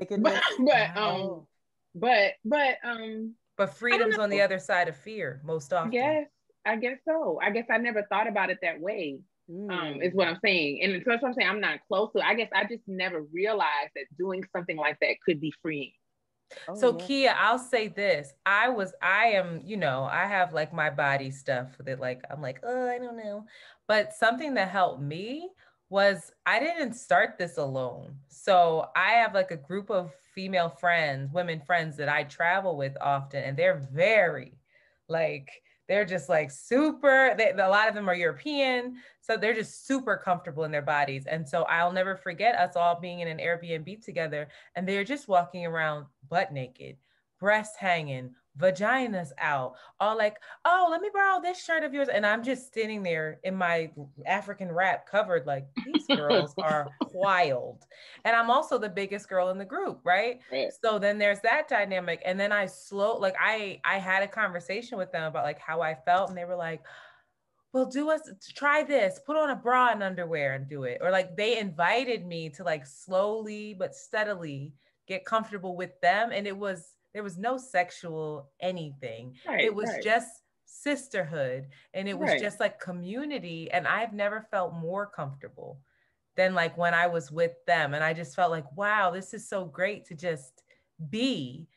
But freedom's on the other side of fear most often. Yes, I guess so. I guess I never thought about it that way. Is what I'm saying. And that's what I'm saying. I'm not close to it. I guess I just never realized that doing something like that could be freeing. Keia, I'll say this. I am, you know, I have like my body stuff that like, I'm like, oh, I don't know. But something that helped me was I didn't start this alone. So I have like a group of women friends that I travel with often, and they're very like, they're just like super, a lot of them are European. So they're just super comfortable in their bodies. And so I'll never forget us all being in an Airbnb together and they're just walking around butt naked, breasts hanging, vaginas out, all like, oh, let me borrow this shirt of yours. And I'm just standing there in my African wrap covered, like, these girls are wild. And I'm also the biggest girl in the group, right? So then there's that dynamic. And then I had a conversation with them about like how I felt. And they were like, well, try this, put on a bra and underwear and do it. Or like they invited me to like slowly but steadily get comfortable with them. And there was no sexual anything. It was just sisterhood. And it was just like community. And I've never felt more comfortable than like when I was with them. And I just felt like, wow, this is so great to just be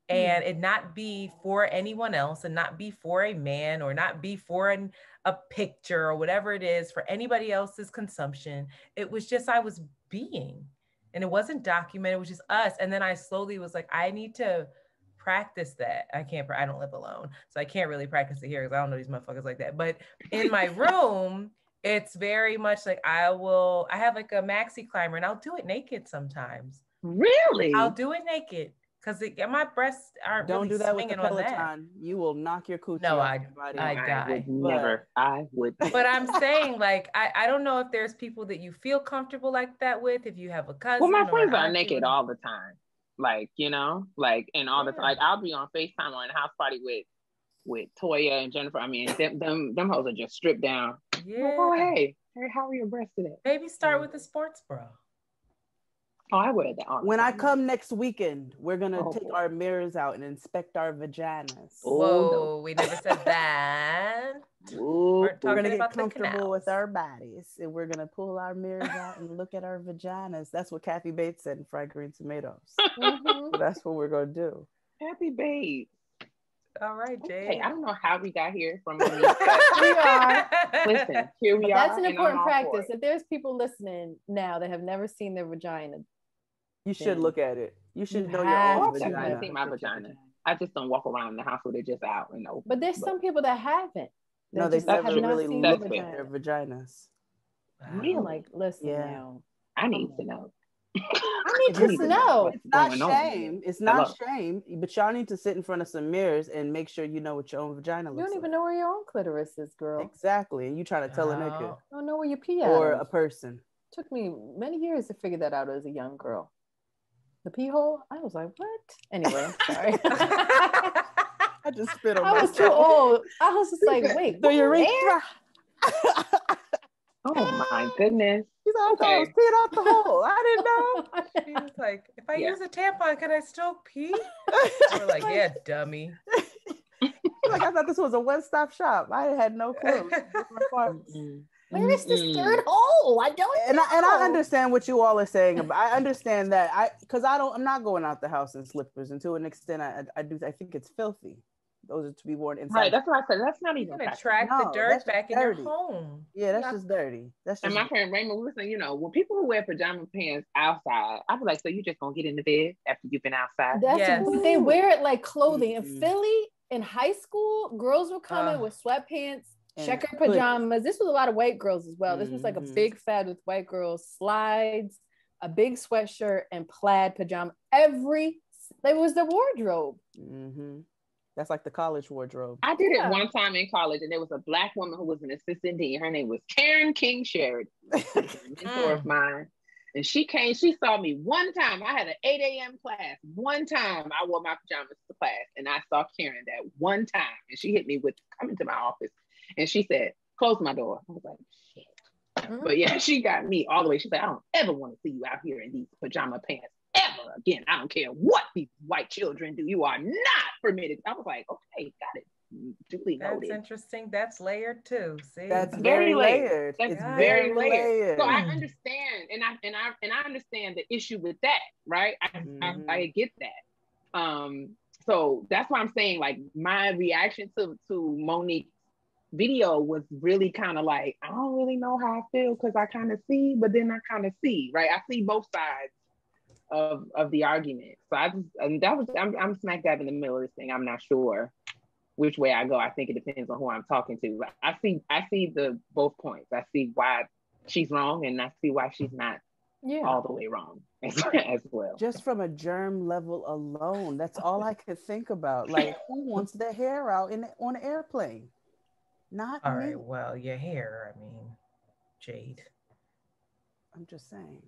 and it not be for anyone else and not be for a man or not be for a picture or whatever it is for anybody else's consumption. It was just, I was being, and it wasn't documented. It was just us. And then I slowly was like, I need to practice that. I don't live alone. So I can't really practice it here because I don't know these motherfuckers like that. But in my room, it's very much like I have like a maxi climber and I'll do it naked sometimes. Really? I'll do it naked because my breasts aren't Don't really do that with swinging the on that. Peloton. You will knock your coochie No, off your body. I die. I would. But I'm saying, like, I don't know if there's people that you feel comfortable like that with, if you have a cousin. Well, my friends are naked all the time. Like, you know, like, and all the time. Like, I'll be on FaceTime or in a house party with Toya and Jennifer. I mean, them hoes are just stripped down. Yeah. Like, oh, hey, how are your breasts today? Maybe start with a sports bra. Oh, I wear that. When I come next weekend, we're going to take our mirrors out and inspect our vaginas. Whoa, we never said that. We're going to get comfortable with our bodies. And we're going to pull our mirrors out and look at our vaginas. That's what Kathy Bates said in Fried Green Tomatoes. So that's what we're going to do. Kathy Bates. All right, Jade. Okay, I don't know how we got here from we are. Listen, here we are. That's an important practice. If there's people listening now that have never seen their vagina, you should look at it. You should know your own vagina. I've seen my vagina. I just don't walk around in the house with it just out and open. But there's some people that haven't. No, they never really look at their vaginas. Really? Like, listen now. I need to know. I need to know. It's not shame. It's not shame. But y'all need to sit in front of some mirrors and make sure you know what your own vagina looks like. You don't even know where your own clitoris is, girl. Exactly. And you trying to tell a nigga. I don't know where your pee or a person. Took me many years to figure that out as a young girl. The pee hole? I was like, what? Anyway, sorry. I just spit on I was too old. I was just like, wait, the urethra. Oh my goodness. She's like, okay. I was peeing out the hole. I didn't know. She was like, if I use a tampon, can I still pee? We're like, yeah, dummy. Like, I thought this was a one-stop shop. I had no clue. Where is this third hole? I don't know. And I understand what you all are saying. I understand that I'm not going out the house in slippers, and to an extent I think it's filthy. Those are to be worn inside. Right, that's what I said. That's not even gonna attract the dirt back in your home. Yeah, that's just dirty. That's just. And my friend Raymond was saying, when people who wear pajama pants outside, I was like, so you just gonna get in the bed after you've been outside? But they wear it like clothing. In Philly, in high school, girls were coming with sweatpants, checker pajamas. This was a lot of white girls as well. This was like a big fad with white girls, slides, a big sweatshirt, and plaid pajama. It was their wardrobe. That's like the college wardrobe. I did it one time in college, and there was a Black woman who was an assistant dean. Her name was Karen King Sheridan, a mentor of mine. And she saw me one time. I had an 8 a.m. class. One time I wore my pajamas to class, and I saw Karen that one time. And she hit me with, come into my office. And she said, close my door. I was like, shit. But yeah, she got me all the way. She said, I don't ever want to see you out here in these pajama pants ever again. I don't care what these white children do. You are not permitted. I was like, okay, got it. Duly noted. That's interesting. That's layered too. See, that's very layered. That's very layered. So I understand, and I understand the issue with that, right? I get that. So that's why I'm saying, like, my reaction to Monique's video was really kind of like, I don't really know how I feel because I kind of see, but then I kind of see, right? I see both sides of the argument. So I'm smack dab in the middle of this thing. I'm not sure which way I go. I think it depends on who I'm talking to. But I see the both points. I see why she's wrong, and I see why she's not all the way wrong as well. Just from a germ level alone, that's all I could think about. Like, who wants their hair out on an airplane? Not all me. right. Well, your hair. I mean, Jade. I'm just saying.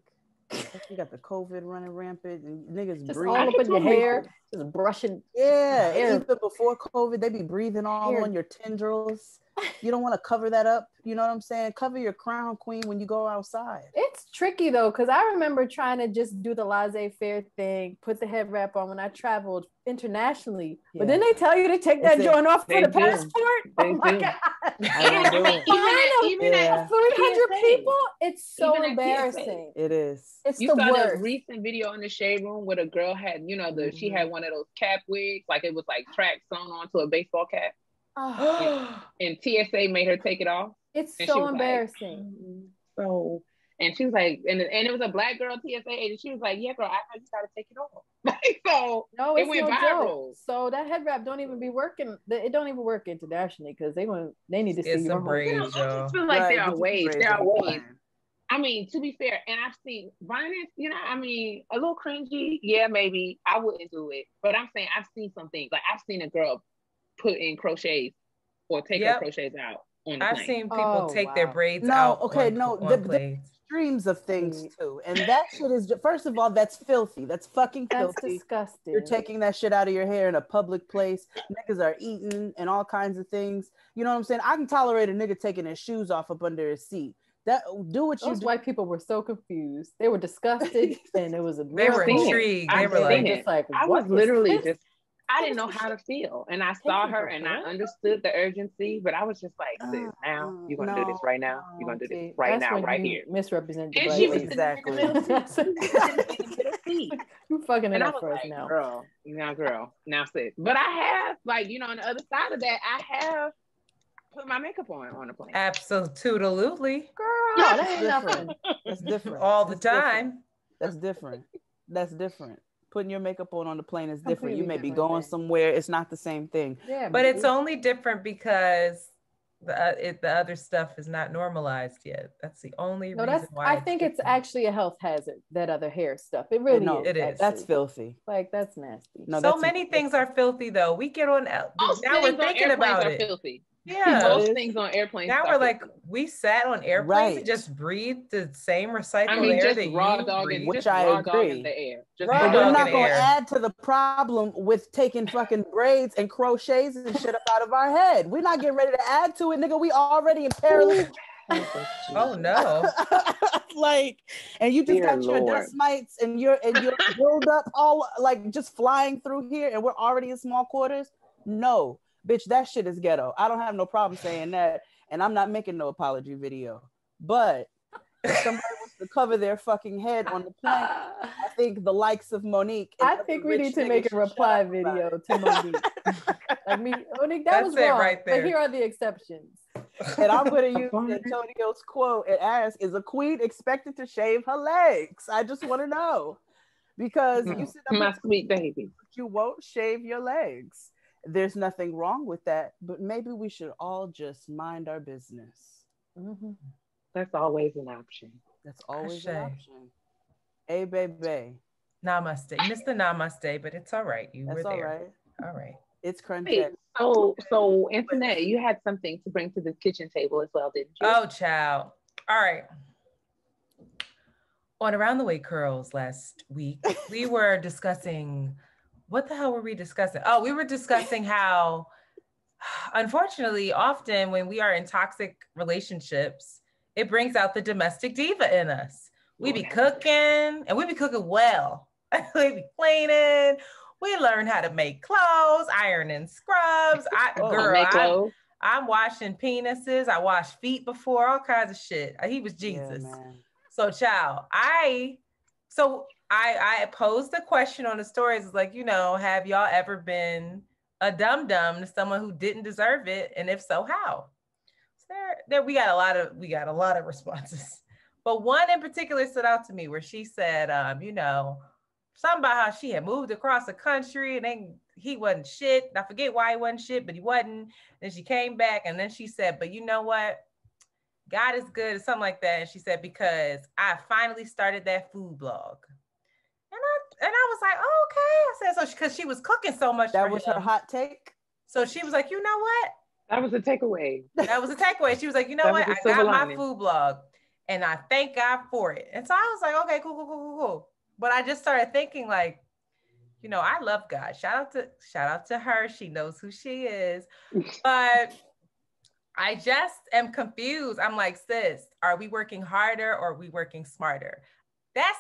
You got the COVID running rampant and niggas just breathing all up in your hair, just brushing. Yeah, even before COVID, they be breathing all on your tendrils. You don't want to cover that up. You know what I'm saying? Cover your crown, queen, when you go outside. It's tricky though, because I remember trying to just do the laissez-faire thing, put the head wrap on when I traveled internationally. Yeah. But then they tell you to take that joint off for the passport. Oh my God. Even at 300 people, it's so embarrassing. It is. It's you the saw worst. The recent video in the shade room where the girl had, she had one of those cap wigs, like it was like track sewn onto a baseball cap. And TSA made her take it off. It's so embarrassing. And she was like, and it was a black girl TSA agent. She was like, "Yeah, girl, I just gotta take it off." No, it's it went no viral. Joke. So that head wrap don't even be working. It don't even work internationally because they need to see your braids. I just feel like there are ways. I mean, to be fair, and I've seen bonnets, a little cringy. Yeah, maybe I wouldn't do it, but I'm saying I've seen some things. Like I've seen a girl put in crochets or take her crochets out on the plane. I've seen people take their braids out. The extremes of things too, and that shit is first of all, that's filthy. That's fucking filthy. That's disgusting. You're taking that shit out of your hair in a public place. Niggas are eating and all kinds of things. You know what I'm saying? I can tolerate a nigga taking his shoes off up under his seat. Those white people were so confused. They were disgusted, and it was a they were intrigued. They were like, I was literally just. I didn't know how to feel. And I saw her and I understood the urgency, but I was just like, sis, now you're going to do this right now. You're going to do this right now, right here. Misrepresent the black lady. Exactly. You fucking it up for us now. Girl, now sis. But I have, on the other side of that, I have put my makeup on the plane. Absolutely. Girl, that ain't nothing. That's different. All the time. That's different. Putting your makeup on the plane is different. You may be going somewhere. It's not the same thing. Yeah, but it's only different because the other stuff is not normalized yet. That's the only reason why. I think it's actually a health hazard, that other hair stuff. It really is. It is. That's filthy. That's nasty. No, so many things are filthy though. We get on now we're thinking about it. Filthy. Yeah, most things on airplanes. Now we're like, we sat on airplanes and just breathed the same recycled air that you breathe. Which I agree. We're not going to add to the problem with taking fucking braids and crochets and shit up out of our head. We're not getting ready to add to it, nigga. We already in perilous. Oh no! And you just got your dust mites and your build-up all just flying through here, and we're already in small quarters. No. Bitch, that shit is ghetto. I don't have no problem saying that, and I'm not making no apology video. But if somebody wants to cover their fucking head on the plane, I think the likes of Monique. I think we need to make a reply video to Monique. Monique, that was wrong. Right there. But here are the exceptions. And I'm going to use Antonio's quote and ask: is a queen expected to shave her legs? I just want to know, because you sit up my sweet baby, you won't shave your legs. There's nothing wrong with that, but maybe we should all just mind our business. Mm-hmm. That's always an option. That's always an option. Hey, baby. Namaste. Mr. Namaste, but it's all right. That's were there. All right. All right. It's crunchy. Hey, so Antoinette, you had something to bring to the kitchen table as well, didn't you? Oh, child. All right. On Around the Way Curls last week, we were discussing. What the hell were we discussing? Oh, we were discussing how, unfortunately, often when we are in toxic relationships, it brings out the domestic diva in us. We be cooking, and we be cooking well. We be cleaning. We learn how to make clothes, ironing scrubs. I'm washing penises. I washed feet before, all kinds of shit. He was Jesus. Yeah, so, child, I posed a question on the stories. It's like, have y'all ever been a dum-dum to someone who didn't deserve it? And if so, how? So there we got a lot of responses. But one in particular stood out to me where she said, something about how she had moved across the country and then he wasn't shit. I forget why he wasn't shit, but he wasn't. Then she came back and then she said, but you know what? God is good, or something like that. And she said, because I finally started that food blog. And I was like, oh, okay. I said, so because she was cooking so much. That was her hot take. So she was like, you know what? That was a takeaway. That was a takeaway. She was like, you know what? I got my food blog and I thank God for it. And so I was like, okay, cool. But I just started thinking like, you know, I love God. Shout out to her. She knows who she is. But I just am confused. I'm like, sis, are we working harder or are we working smarter? That.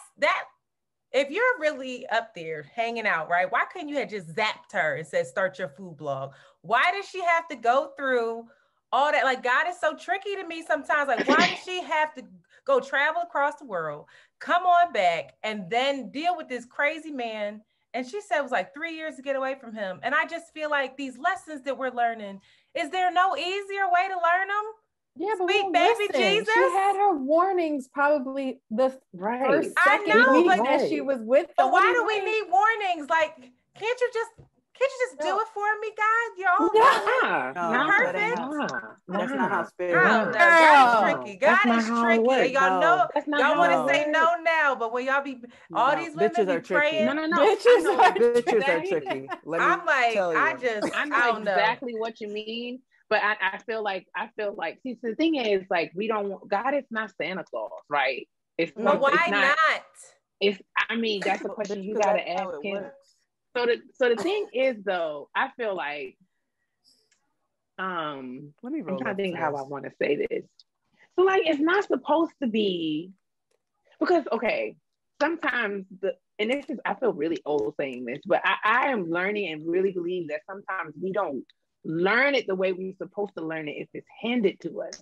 If you're really up there hanging out, right? Why couldn't you have just zapped her and said, start your food blog? Why does she have to go through all that? Like, God is so tricky to me sometimes. Like, why does she have to go travel across the world, come on back, and then deal with this crazy man? And she said it was like 3 years to get away from him. And I just feel like these lessons that we're learning, is there no easier way to learn them? Yeah, but sweet baby Jesus. She had her warnings probably the first second week that she was with them. But why do we need warnings? Like, can't you just do it for me, God? You're all perfect. That's not how spirit works. God is tricky. God is tricky. Y'all know, y'all want to say no now, but when y'all be all these women be praying, no. Bitches are tricky. I'm like, I know exactly what you mean. But I feel like, see, the thing is, like, God is not Santa Claus, right? But why not? I mean, that's a question you got to ask him. So the thing is, though, I feel like, I'm trying to think how I want to say this. So, like, it's not supposed to be, because, okay, sometimes and this is, I feel really old saying this, but I am learning and really believe that sometimes we don't learn it the way we're supposed to learn it if it's handed to us.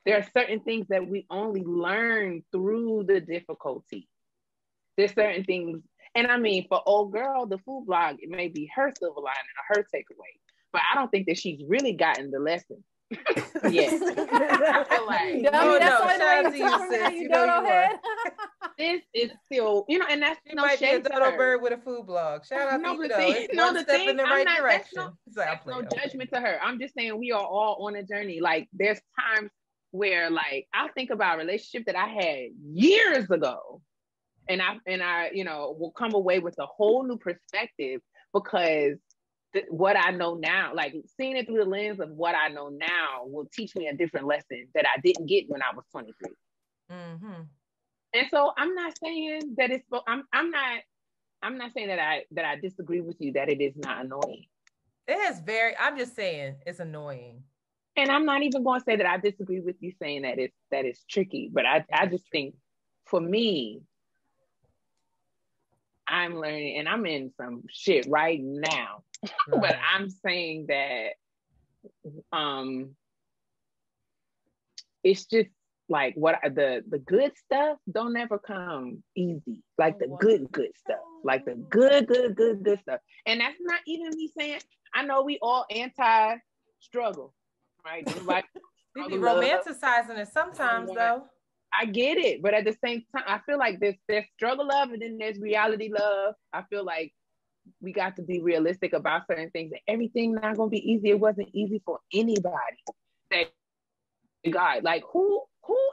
There are certain things that we only learn through the difficulty. There's certain things, and I mean, for old girl, the food blog, it may be her silver lining or her takeaway, but I don't think that she's really gotten the lesson. Yeah. I feel like, you know you are. This is still, and that's she might be a dodo bird with a food blog. Shout out to it's one step in the right direction. That's no judgment to her. I'm just saying we are all on a journey. Like, there's times where, like, I think about a relationship that I had years ago, and I will come away with a whole new perspective because what I know now, like, seeing it through the lens of what I know now will teach me a different lesson that I didn't get when I was 23. Mm-hmm. And so I'm not saying that it's, I'm not saying that I disagree with you that it is not annoying. It is I'm just saying it's annoying. And I'm not even going to say that I disagree with you saying that it's tricky, but I just think for me, I'm learning and I'm in some shit right now. Right. But I'm saying that it's just like what the good stuff don't ever come easy. Like the good stuff. Like the good stuff. And that's not even me saying, I know we all anti-struggle, right? We be romanticizing it sometimes though. I get it, but at the same time, I feel like there's struggle love and then there's reality love. I feel like we got to be realistic about certain things. And everything not gonna be easy. It wasn't easy for anybody. That God, like who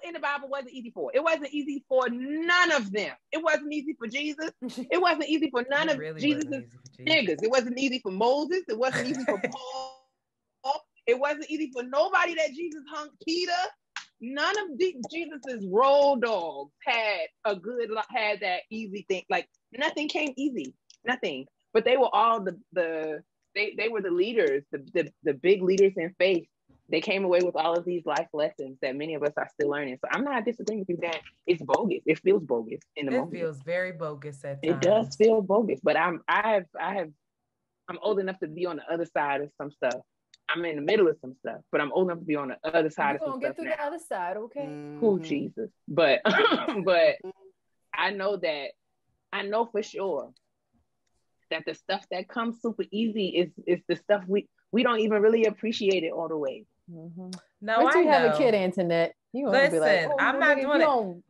in the Bible wasn't easy for? It wasn't easy for none of them. It wasn't easy for Jesus. It wasn't easy for none of Jesus' niggas. It wasn't easy for Moses. It wasn't easy for Paul. It wasn't easy for nobody that Jesus hung. Peter. None of Jesus's road dogs had that easy thing. Like nothing came easy, nothing. But they were all they were the leaders, the big leaders in faith. They came away with all of these life lessons that many of us are still learning. So I'm not disagreeing with you that it's bogus. It feels bogus in the moment. It feels very bogus at times. It does feel bogus, but I'm old enough to be on the other side of some stuff. I'm in the middle of some stuff, but I'm old enough to be on the other side of some stuff. You're gonna get through the other side, okay? Cool, Jesus. But I know for sure that the stuff that comes super easy is the stuff we don't even really appreciate it all the way. No, I know. You have a kid, Antoinette. You want to be like, I'm not doing it.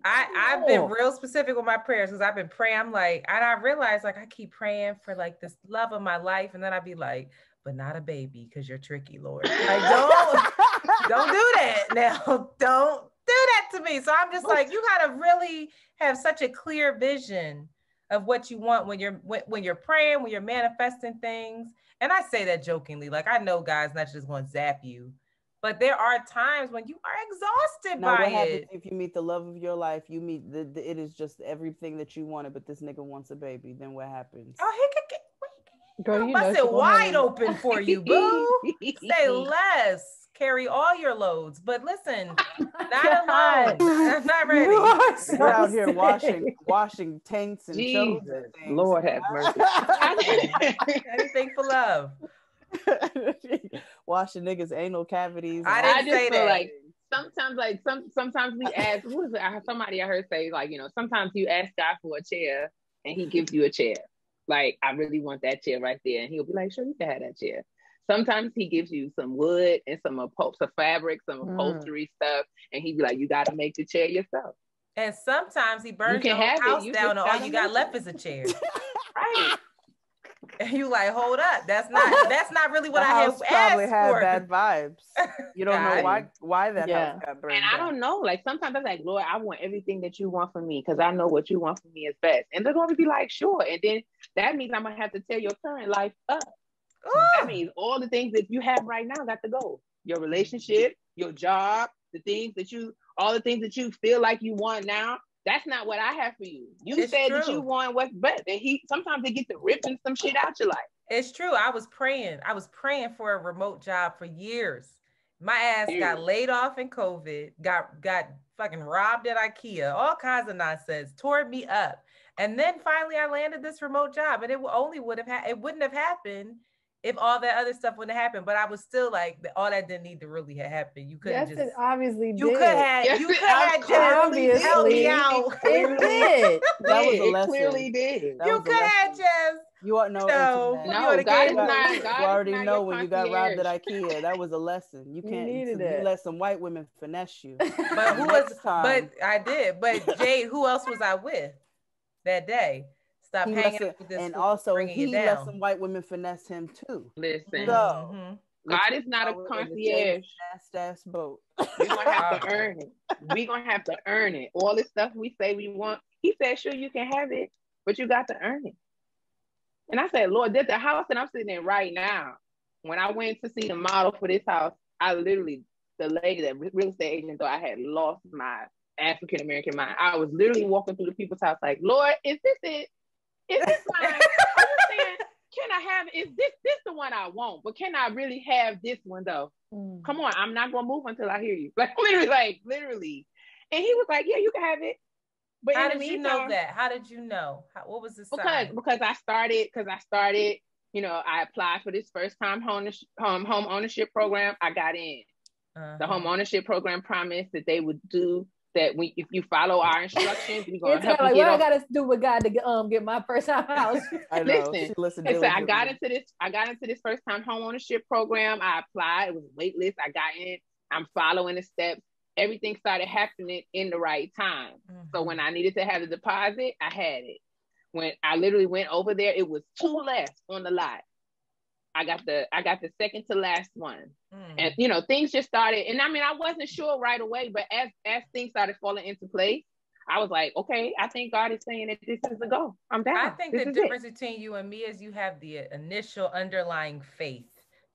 I've been real specific with my prayers because I've been praying. I'm like, and I realize like I keep praying for like this love of my life, and then I'd be like, but not a baby because you're tricky, Lord. Like don't do that now. Don't do that to me. So I'm just like, you gotta really have such a clear vision of what you want when you're praying, when you're manifesting things. And I say that jokingly, like I know God's not just going to zap you, but there are times when you are exhausted now, by what happens it. if you meet the love of your life? You meet it is just everything that you wanted, but this nigga wants a baby. Then what happens? Oh, he could get. Girl, you bust it wide open for you, boo. Say less. Carry all your loads. But listen, not alone. I'm not ready. You're out here washing tanks and Jesus, things. Lord have mercy. Anything for love. Washing niggas' anal cavities. I just feel like sometimes we ask, who is it? Somebody I heard say, like, you know, sometimes you ask God for a chair and he gives you a chair. Like, I really want that chair right there. And he'll be like, sure, you can have that chair. Sometimes he gives you some wood and some fabric, some upholstery stuff. And he'd be like, you got to make the chair yourself. And sometimes he burns your house down and all you got left is a chair. Right. And you like, hold up. That's not really what I have asked probably had for. bad vibes. You don't know why that house got burned. And I don't know. Like sometimes I'm like, Lord, I want everything that you want for me because I know what you want for me is best. And they're going to be like, sure. And then that means I'm gonna have to tear your current life up. Ooh. That means all the things that you have right now got to go. Your relationship, your job, all the things that you feel like you want now. That's not what I have for you. You said that you want what's best. And sometimes they get to ripping some shit out your life. It's true. I was praying for a remote job for years. My ass got laid off in COVID, got fucking robbed at IKEA, all kinds of nonsense, tore me up. And then finally I landed this remote job, and it wouldn't have happened if all that other stuff wouldn't have happened. But I was still like, all that didn't need to really have happened. You couldn't it obviously did. You could have just helped me out. It did. That was a lesson. It clearly did. You could have just. You ought no, God is not. You already know when you got robbed at IKEA. That was a lesson. You can't. You let some white women finesse you. But who was? But I did. But Jade, who else was I with that day? Stop hanging out with this. And also, he let some white women finesse him too. Listen, so God is not a concierge. Ass boat. We're gonna have to earn it. We're gonna have to earn it. All this stuff we say we want. He said, "Sure, you can have it, but you got to earn it." And I said, Lord, the house that I'm sitting in right now, when I went to see the model for this house, I literally, the lady, that real estate agent, thought I had lost my African-American mind. I was literally walking through the people's house like, Lord, is this it? Is this mine? I'm just saying, can I have, is this the one I want? But can I really have this one though? Come on, I'm not going to move until I hear you. Like literally. And he was like, yeah, you can have it. But how did you know that? How did you know? What was the sign? Because I started, you know, I applied for this first time home ownership program. I got in. The home ownership program promised that they would do that. If you follow our instructions, we're going to help you get what I got to do with God to get my first time house. I know. Listen, I got into this first time home ownership program. I applied. It was a wait list. I got in. I'm following the steps. Everything started happening in the right time. So when I needed to have the deposit, I had it. When I literally went over there, it was 2 left on the lot. I got the second to last one. And you know, things just started. And I mean, I wasn't sure right away, but as things started falling into place, I was like, okay, I think God is saying that this is the go. I'm down. I think the difference between you and me is you have the initial underlying faith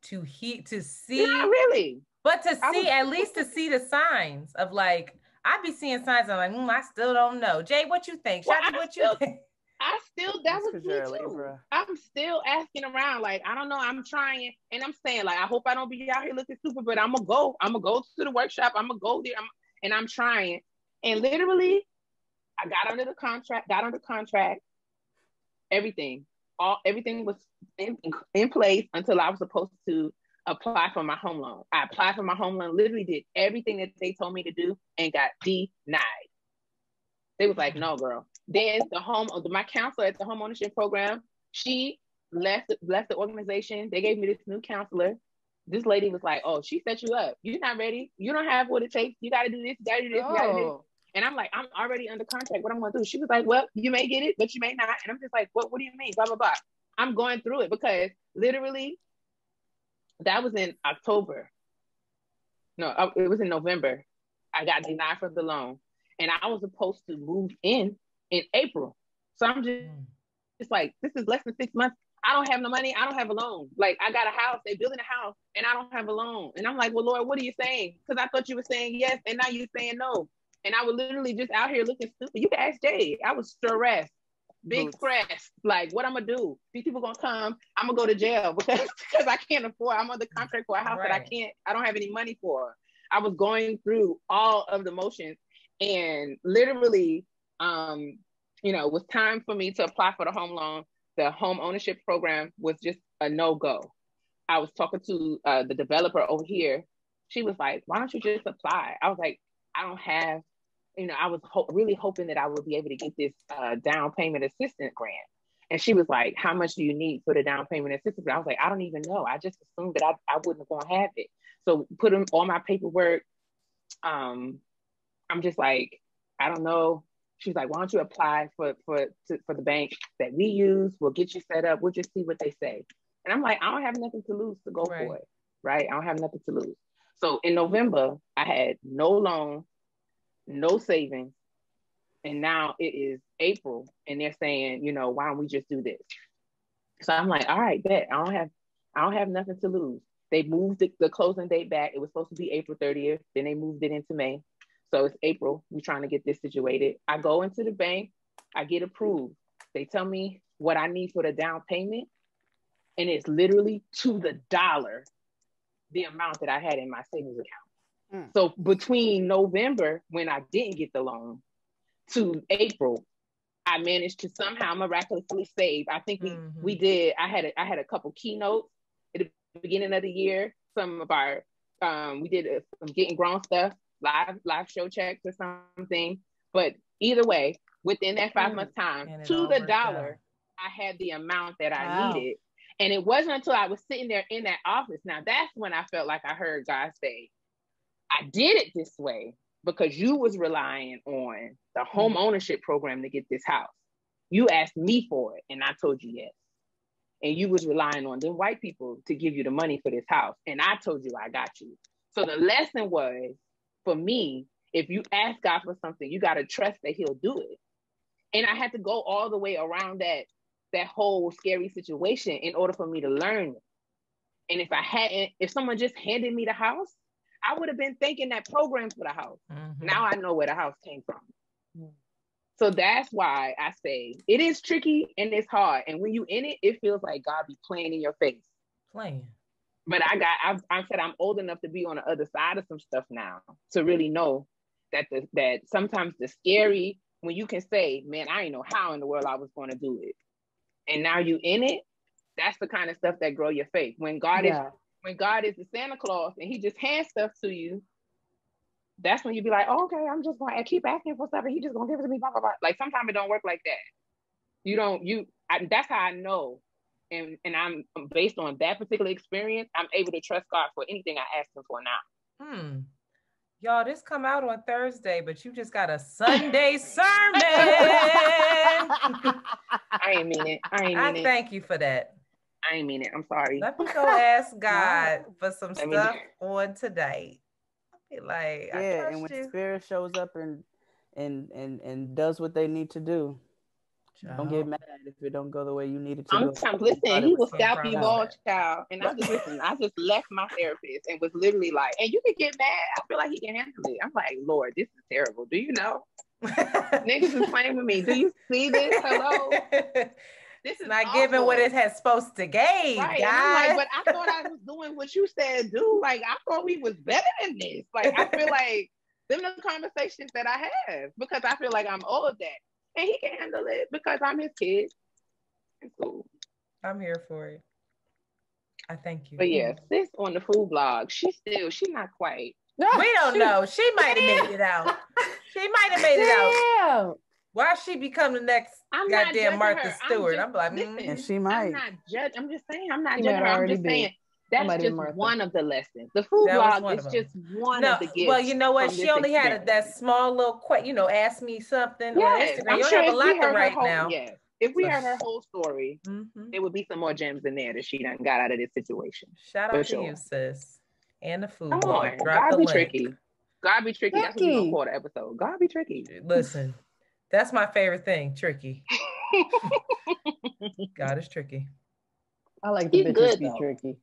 to see. Not really. But at least to see the signs of like, I be seeing signs. I'm like, I still don't know. Jay, what you think? Shotty, what you think? That was me too. I'm still asking around. Like, I don't know. I'm trying. And I'm saying, like, I hope I don't be out here looking stupid, but I'm going to go to the workshop. I'm going to go there. And I'm trying. And literally, I got under contract, everything was in place until I was supposed to apply for my home loan. I applied for my home loan, literally did everything that they told me to do and got denied. They was like, no, girl. Then my counselor at the home ownership program, she left the organization. They gave me this new counselor. This lady was like, oh, she set you up. You're not ready. You don't have what it takes. You got to do this. You got to do this. You got to do this. And I'm like, I'm already under contract. What I'm going to do? She was like, well, you may get it, but you may not. And I'm just like, what do you mean? Blah, blah, blah. I'm going through it because literally that was in October. No, it was in November. I got denied for the loan. And I was supposed to move in April. So I'm just like, this is less than 6 months. I don't have no money. I don't have a loan. Like, I got a house. They building a house and I don't have a loan. And I'm like, well, Lord, what are you saying? Because I thought you were saying yes. And now you're saying no. And I was literally just out here looking stupid. You can ask Jade. I was stressed. Big stress. Like, what I'm going to do? These people going to come. I'm going to go to jail because I can't afford. I'm under contract for a house that I don't have any money for. I was going through all of the motions. And literally, it was time for me to apply for the home loan. The home ownership program was just a no-go. I was talking to the developer over here. She was like, why don't you just apply? I was like, I don't have, I was really hoping that I would be able to get this down payment assistance grant. And she was like, how much do you need for the down payment assistance grant? I was like, I don't even know. I just assumed that I wouldn't go and have it. So put in all my paperwork. I'm just like, I don't know. She's like, why don't you apply for the bank that we use? We'll get you set up. We'll just see what they say. And I'm like, I don't have nothing to lose to go for it, right? I don't have nothing to lose. So in November, I had no loan, no savings. And now it is April and they're saying, why don't we just do this? So I'm like, all right, bet. I don't have nothing to lose. They moved the closing date back. It was supposed to be April 30th. Then they moved it into May. So it's April. We're trying to get this situated. I go into the bank. I get approved. They tell me what I need for the down payment. And it's literally to the dollar the amount that I had in my savings account. So between November, when I didn't get the loan, to April, I managed to somehow miraculously save. I think we did. I had a couple keynotes at the beginning of the year. Some of our we did some Gettin Grown stuff, live show checks or something. But either way, within that 5 month time, to the dollar, I had the amount that I needed. And it wasn't until I was sitting there in that office. Now that's when I felt like I heard God say, I did it this way because you was relying on the home ownership program to get this house. You asked me for it and I told you yes. And you was relying on them white people to give you the money for this house. And I told you I got you. So the lesson was, for me, if you ask God for something, you got to trust that he'll do it. And I had to go all the way around that whole scary situation in order for me to learn it. And if someone just handed me the house, I would have been thinking that program for the house. Now I know where the house came from. So that's why I say it is tricky and it's hard. And when you in it, it feels like God be playing in your face. But I said I'm old enough to be on the other side of some stuff now to really know that that sometimes the scary, when you can say, man, I didn't know how in the world I was going to do it. And now you in it, that's the kind of stuff that grow your faith. When God is the Santa Claus and he just hands stuff to you, that's when you be like, oh, okay, I'm just going to keep asking for stuff and he just going to give it to me, blah, blah, blah. Like sometimes it don't work like that. That's how I know. And I'm based on that particular experience, I'm able to trust God for anything I ask him for now. Y'all, this come out on Thursday, but you just got a Sunday sermon. I ain't mean it. I thank you for that. I ain't mean it. I'm sorry. Let me go ask God for some stuff on tonight. I'll be like, yeah, and when Spirit shows up and does what they need to do, don't get mad if it don't go the way you need it to go. Listen, he will scalp you all, child. And I just left my therapist and was literally like, and you can get mad. I feel like he can handle it. I'm like, Lord, this is terrible. Do you know? Niggas is playing with me. Do you see this? Hello? This is not giving what it has supposed to give. Right. And I'm like, but I thought I was doing what you said do. Like, I thought we was better than this. Like, I feel like them are the conversations that I have because I feel like I'm old that. And he can handle it because I'm his kid. It's cool. I'm here for it. I thank you. But yeah, sis on the food blog, she's not quite. We don't know. She might have made it out. She might have made it out. Why she become the next goddamn Martha Stewart? I'm like, and she might. I'm not judging. I'm just saying, I'm not judging her. I'm just saying That's just one of the lessons. The food blog is just one of the gifts. Well, you know what? She only had that small little, ask me something on Instagram. I'm you sure have a lot to write now. Yes. If we heard her whole story, there would be some more gems in there that she done got out of this situation. Shout out to you, sis. And the food blog. Come on. Drop the link. Tricky. God be tricky. That's what we're going to call the episode. God be tricky. Listen, that's my favorite thing, tricky. God is tricky. I like the bitches be tricky.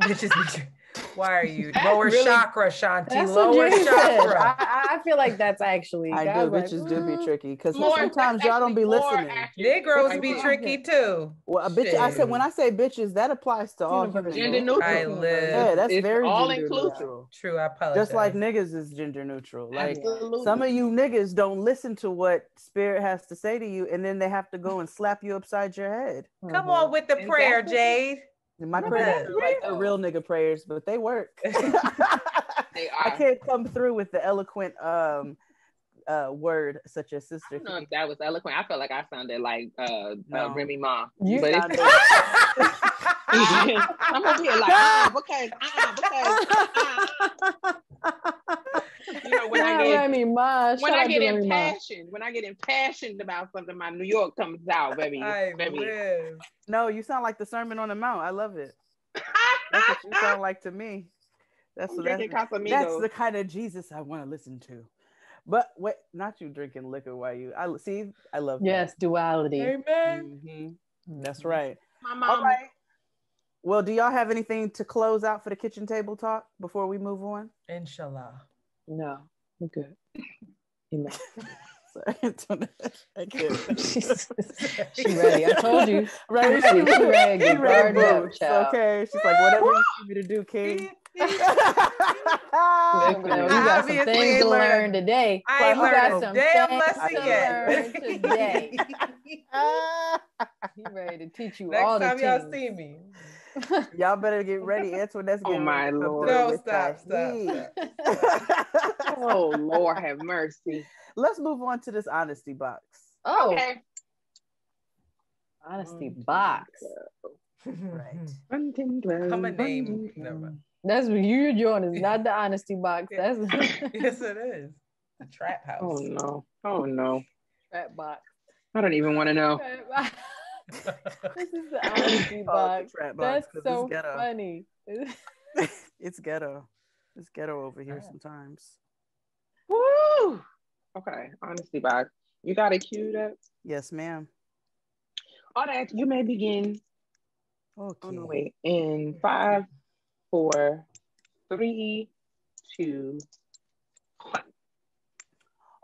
Bitches be tricky. Why are you lower chakra, Shanti? That's lower chakra. I feel like that's actually. Bitches do be tricky because sometimes y'all don't be listening. Negroes be tricky too. Well, a bitch. I said when I say bitches, that applies to all human. Gender neutral. I live. Yeah, that's very all gender inclusive. Neutral. True, I apologize. Just like niggas is gender neutral. Like Absolutely. some of you niggas don't listen to what Spirit has to say to you, and then they have to go and slap you upside your head. Come on with the prayer, Jade. My prayers are like the real nigga prayers, but they work. They are. I can't come through with the eloquent word such as sister. I don't know if that was eloquent. I felt like I sounded like Remy Ma. You but sounded I'm over here like because you know when I get impassioned about something, my New York comes out, baby. No, you sound like the Sermon on the Mount. I love it. That's what you sound like to me. That's the kind of Jesus I want to listen to. But wait, not you drinking liquor while you. I love that. Yes, duality. Amen. That's right. My mom. All right. Well, do y'all have anything to close out for the kitchen table talk before we move on? Inshallah. No, we're good. Amen. Sorry, I can't. She's ready. I told you. Right? She's ready. Get fired up, child. Okay. She's like, whatever you need me to do, King. You got some things to learn today. I got some damn lesson yet. Today. He ready to teach you all the things. Next time y'all see me. Y'all better get ready. Antoinette's getting my Lord. No, stop. Oh, Lord have mercy. Let's move on to this honesty box. Oh. Okay. Honesty box. Right. Come a name. Never. That's what you're doing. Is not the honesty box. That's yes, it is. The trap house. Oh no. Trap box. I don't even want to know. This is the honesty box. That's so funny. It's ghetto. It's ghetto over here sometimes. Woo! Okay, honesty box. You got it queued up? Yes, ma'am. All that you may begin. Okay. Oh no, wait. In 5, 4, 3, 2, 1.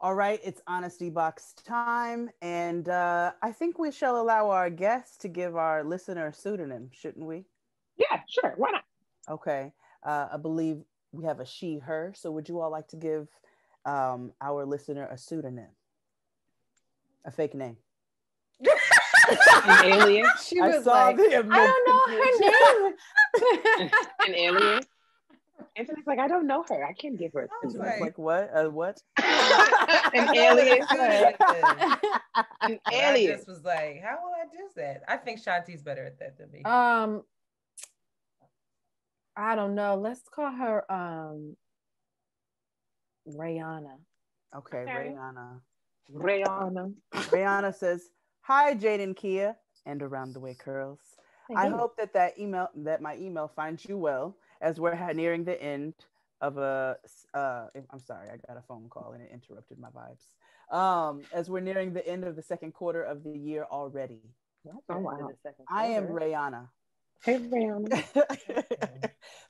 All right, it's honesty box time, and I think we shall allow our guests to give our listener a pseudonym, shouldn't we? Yeah, sure. Why not? Okay. I believe we have a she, her. So would you all like to give our listener a pseudonym? A fake name? An alien? She was like, I don't know her name. An alien? Anthony's like, I don't know her. I can't give her a pseudonym. Like what? What? An alien? An alien. I just was like, how will I do that? I think Shanti's better at that than me. I don't know. Let's call her Rihanna. Okay, Rihanna. Rihanna says, "Hi, Jade and Keia, and around the way curls. I hope that my email finds you well as we're nearing the end of I'm sorry, I got a phone call and it interrupted my vibes. As we're nearing the end of the second quarter of the year already. Oh, wow. I am Rihanna. Hey, Rihanna.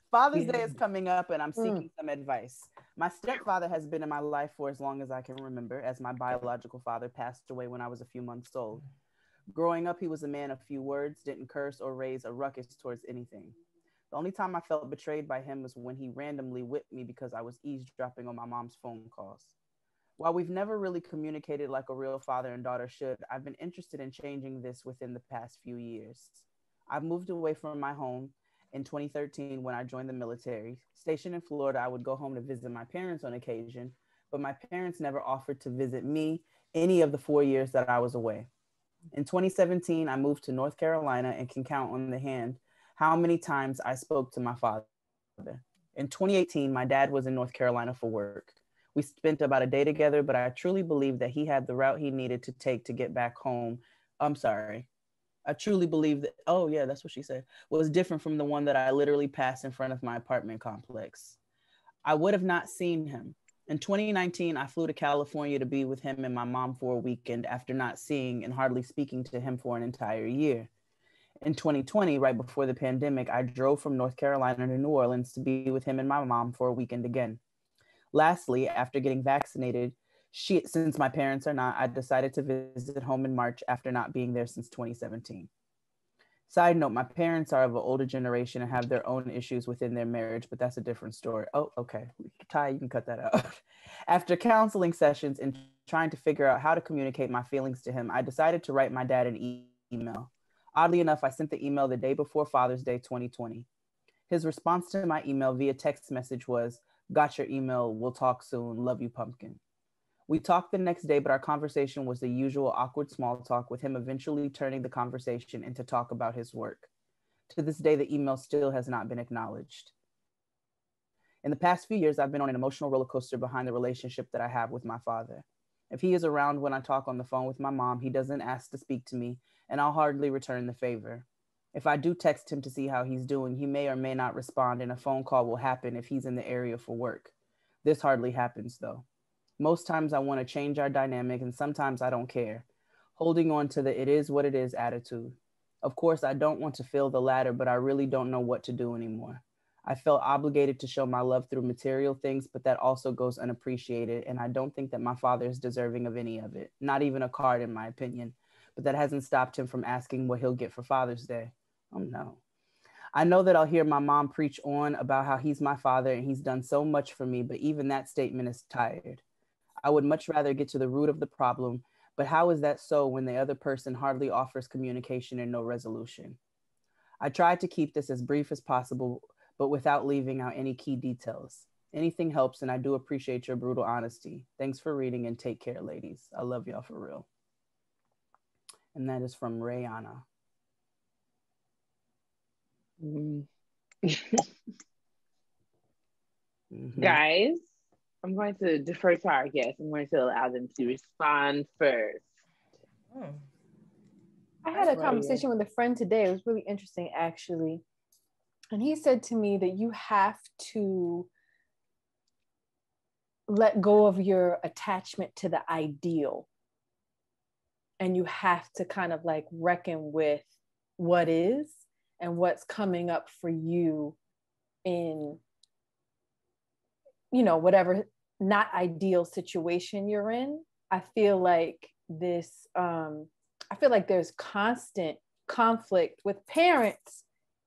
Father's Day is coming up and I'm seeking some advice. My stepfather has been in my life for as long as I can remember, as my biological father passed away when I was a few months old. Growing up, he was a man of few words, didn't curse or raise a ruckus towards anything. The only time I felt betrayed by him was when he randomly whipped me because I was eavesdropping on my mom's phone calls. While we've never really communicated like a real father and daughter should, I've been interested in changing this within the past few years. I've moved away from my home in 2013 when I joined the military. Stationed in Florida, I would go home to visit my parents on occasion, but my parents never offered to visit me any of the 4 years that I was away. In 2017, I moved to North Carolina and can count on the hand how many times I spoke to my father. In 2018, my dad was in North Carolina for work. We spent about a day together, but I truly believe that he had the route he needed to take to get back home. I'm sorry. I truly believe that, oh yeah, that's what she said, was different from the one that I literally passed in front of my apartment complex. I would have not seen him. In 2019, I flew to California to be with him and my mom for a weekend after not seeing and hardly speaking to him for an entire year. In 2020, right before the pandemic, I drove from North Carolina to New Orleans to be with him and my mom for a weekend again. Lastly, after getting vaccinated, since my parents are not, I decided to visit home in March after not being there since 2017. Side note, my parents are of an older generation and have their own issues within their marriage, but that's a different story. Oh, okay. Ty, you can cut that out. After counseling sessions and trying to figure out how to communicate my feelings to him, I decided to write my dad an email. Oddly enough, I sent the email the day before Father's Day 2020. His response to my email via text message was, "Got your email, we'll talk soon, love you, pumpkin." We talked the next day, but our conversation was the usual awkward small talk, with him eventually turning the conversation into talk about his work. To this day, the email still has not been acknowledged. In the past few years, I've been on an emotional roller coaster behind the relationship that I have with my father. If he is around when I talk on the phone with my mom, he doesn't ask to speak to me, and I'll hardly return the favor. If I do text him to see how he's doing, he may or may not respond, and a phone call will happen if he's in the area for work. This hardly happens, though. Most times I want to change our dynamic, and sometimes I don't care, holding on to the "it is what it is" attitude. Of course, I don't want to feel the latter, but I really don't know what to do anymore. I felt obligated to show my love through material things, but that also goes unappreciated, and I don't think that my father is deserving of any of it, not even a card in my opinion, but that hasn't stopped him from asking what he'll get for Father's Day. Oh no. I know that I'll hear my mom preach on about how he's my father and he's done so much for me, but even that statement is tired. I would much rather get to the root of the problem, but how is that so when the other person hardly offers communication and no resolution? I tried to keep this as brief as possible, but without leaving out any key details. Anything helps, and I do appreciate your brutal honesty. Thanks for reading, and take care, ladies. I love y'all for real. And that is from Rihanna. Guys, I'm going to defer to our guests. I'm going to allow them to respond first. I had a conversation with a friend today. It was really interesting, actually. And he said to me that you have to let go of your attachment to the ideal. And you have to kind of like reckon with what is and what's coming up for you in, you know, whatever not ideal situation you're in. I feel like there's constant conflict with parents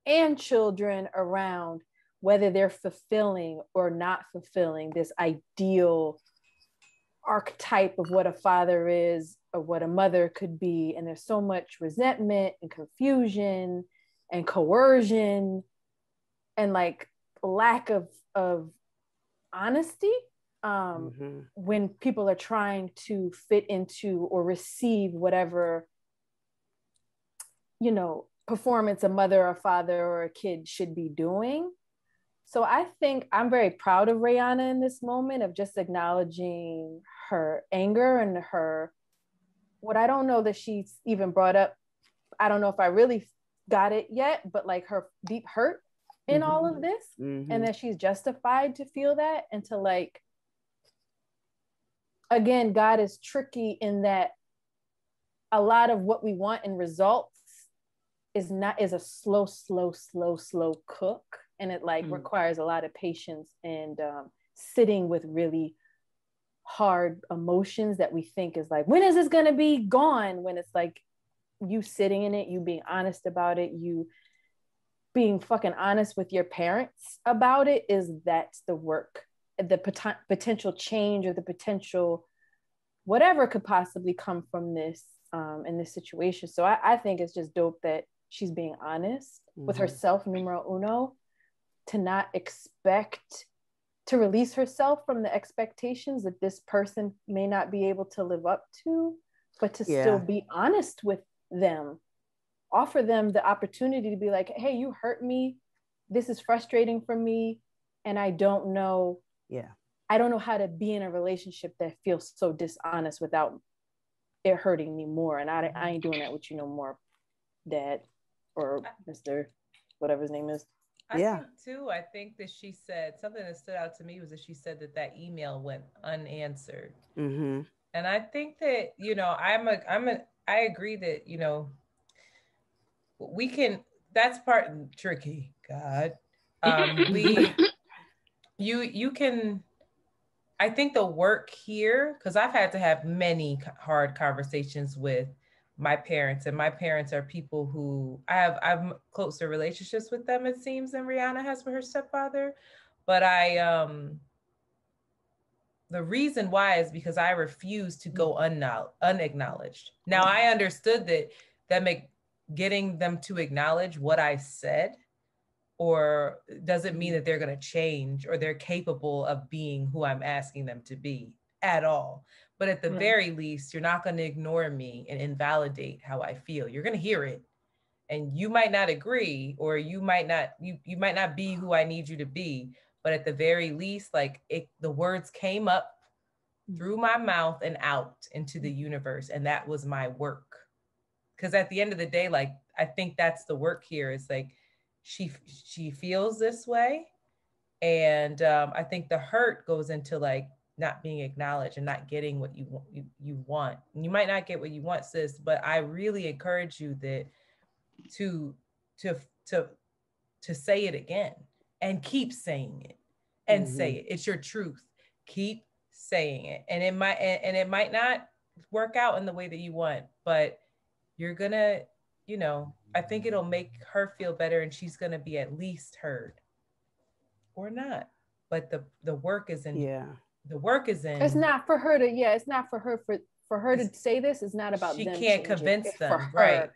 and children around whether they're fulfilling or not fulfilling this ideal archetype of what a father is or what a mother could be. And there's so much resentment and confusion and coercion and like lack of honesty when people are trying to fit into or receive whatever, you know, performance a mother or father or a kid should be doing. So I think I'm very proud of Rihanna in this moment of just acknowledging her anger and her, what I don't know that she's even brought up. I don't know if I really got it yet, but like her deep hurt in all of this, and that she's justified to feel that, and to like, again, God is tricky in that a lot of what we want in results is a slow cook, and it like requires a lot of patience and sitting with really hard emotions that we think is like, when is this going to be gone? When it's like you sitting in it, you being honest about it, you being fucking honest with your parents about it, that's the work. The potential change or the potential whatever could possibly come from this in this situation. So I think it's just dope that she's being honest with herself, numero uno, to not expect to release herself from the expectations that this person may not be able to live up to, but to still be honest with them offer them the opportunity to be like, hey, you hurt me. This is frustrating for me. And I don't know. Yeah. I don't know how to be in a relationship that feels so dishonest without it hurting me more. And I ain't doing that with you no more, Dad or Mr. whatever his name is. I think too, I think that she said something that stood out to me was that she said that email went unanswered. Mm-hmm. And I think that, you know, I agree that, you know, we can, that's part tricky, God. You can, I think the work here, because I've had to have many hard conversations with my parents, and my parents are people who I've closer relationships with them, it seems, than Rihanna has with her stepfather. But the reason why is because I refuse to go unacknowledged. Now I understood that getting them to acknowledge what I said or doesn't mean that they're going to change or they're capable of being who I'm asking them to be at all. But at the very least, you're not going to ignore me and invalidate how I feel. You're going to hear it. And you might not agree, or you might not be who I need you to be. But at the very least, like the words came up through my mouth and out into the universe. And that was my work. Because at the end of the day, like, I think that's the work here. It's like, she feels this way. And I think the hurt goes into like not being acknowledged and not getting what you want. And you might not get what you want, sis, but I really encourage you that to say it again and keep saying it and say it. It's your truth. Keep saying it. And it might not work out in the way that you want, but you're gonna, you know, I think it'll make her feel better, and she's gonna be at least heard, or not. But the work is in. Yeah. The work is in. It's not for her to. Yeah, it's not for her to say this. It's not about. She them can't convince them. Right.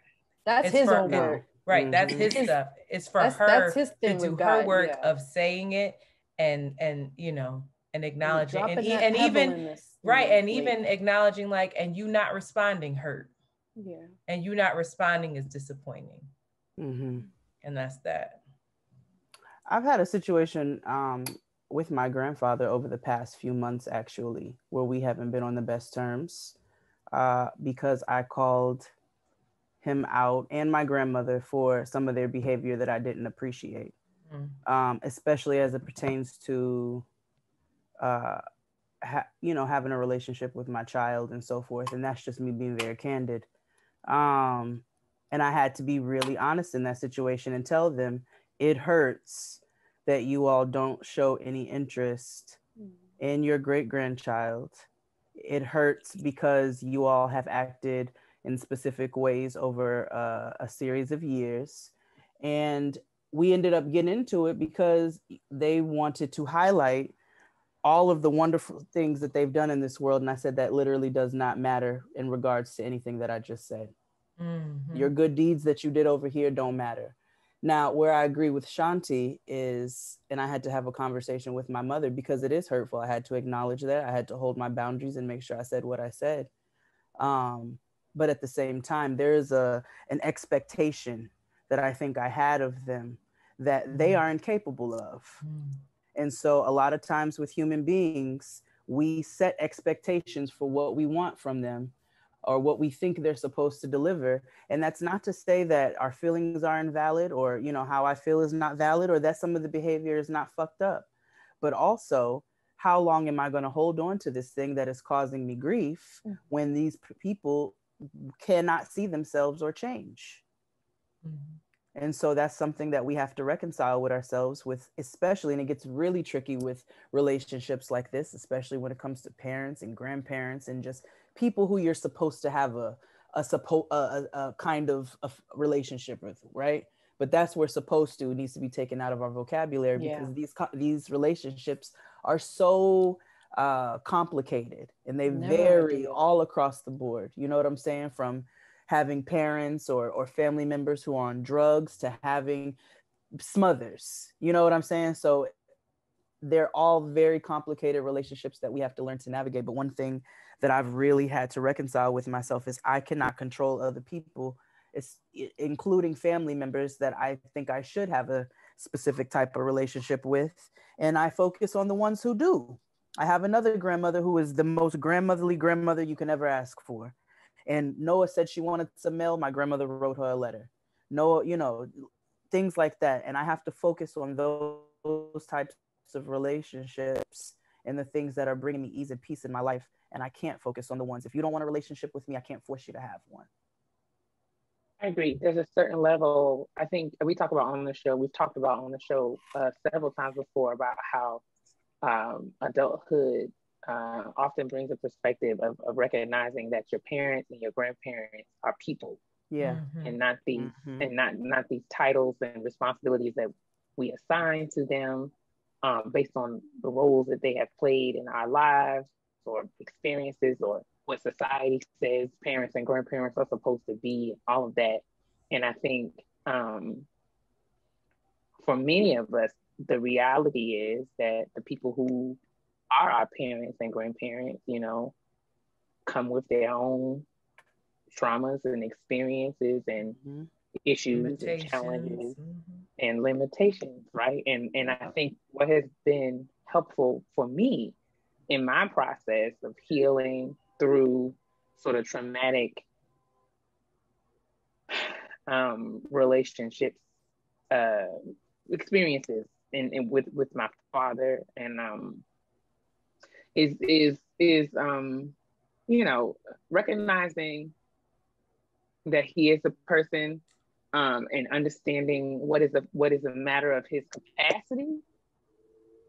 That's his own work. Right. That's his stuff. It's for her that's his thing to do her work of saying it and you know, and acknowledging and even right and even acknowledging like, and you not responding hurt. Yeah. And you not responding is disappointing. And that's that. I've had a situation with my grandfather over the past few months, actually, where we haven't been on the best terms because I called him out and my grandmother for some of their behavior that I didn't appreciate, especially as it pertains to, having a relationship with my child and so forth. And that's just me being very candid. And I had to be really honest in that situation and tell them it hurts that you all don't show any interest in your great-grandchild. It hurts because you all have acted in specific ways over a series of years. And we ended up getting into it because they wanted to highlight all of the wonderful things that they've done in this world. And I said, that literally does not matter in regards to anything that I just said. Your good deeds that you did over here don't matter. Now, where I agree with Shanti is, and I had to have a conversation with my mother because it is hurtful. I had to acknowledge that. I had to hold my boundaries and make sure I said what I said. But at the same time, there is an expectation that I think I had of them that they are incapable of. And so a lot of times with human beings, we set expectations for what we want from them or what we think they're supposed to deliver. And that's not to say that our feelings are invalid or, you know, how I feel is not valid or that some of the behavior is not fucked up. But also, how long am I going to hold on to this thing that is causing me grief when these people cannot see themselves or change? And so that's something that we have to reconcile with ourselves with, especially, and it gets really tricky with relationships like this, especially when it comes to parents and grandparents and just people who you're supposed to have a kind of a relationship with, right? But that's where supposed to needs to be taken out of our vocabulary because these relationships are so complicated and they vary all across the board. You know what I'm saying? From having parents or family members who are on drugs to having smothers, you know what I'm saying? So they're all very complicated relationships that we have to learn to navigate. But one thing that I've really had to reconcile with myself is I cannot control other people, it's including family members that I think I should have a specific type of relationship with. And I focus on the ones who do. I have another grandmother who is the most grandmotherly grandmother you can ever ask for. And Noah said she wanted some mail. My grandmother wrote her a letter. Noah, you know, things like that. And I have to focus on those types of relationships and the things that are bringing me ease and peace in my life. And I can't focus on the ones. If you don't want a relationship with me, I can't force you to have one. I agree. There's a certain level, I think we've talked about on the show several times before about how adulthood often brings a perspective of recognizing that your parents and your grandparents are people. Yeah. And not these and not these titles and responsibilities that we assign to them based on the roles that they have played in our lives or experiences or what society says parents and grandparents are supposed to be, all of that. And I think for many of us, the reality is that the people who are our parents and grandparents, you know, come with their own traumas and experiences and issues and challenges and limitations, right? And I think what has been helpful for me in my process of healing through sort of traumatic relationships, experiences in with my father, and is you know, recognizing that he is a person, and understanding what is a matter of his capacity,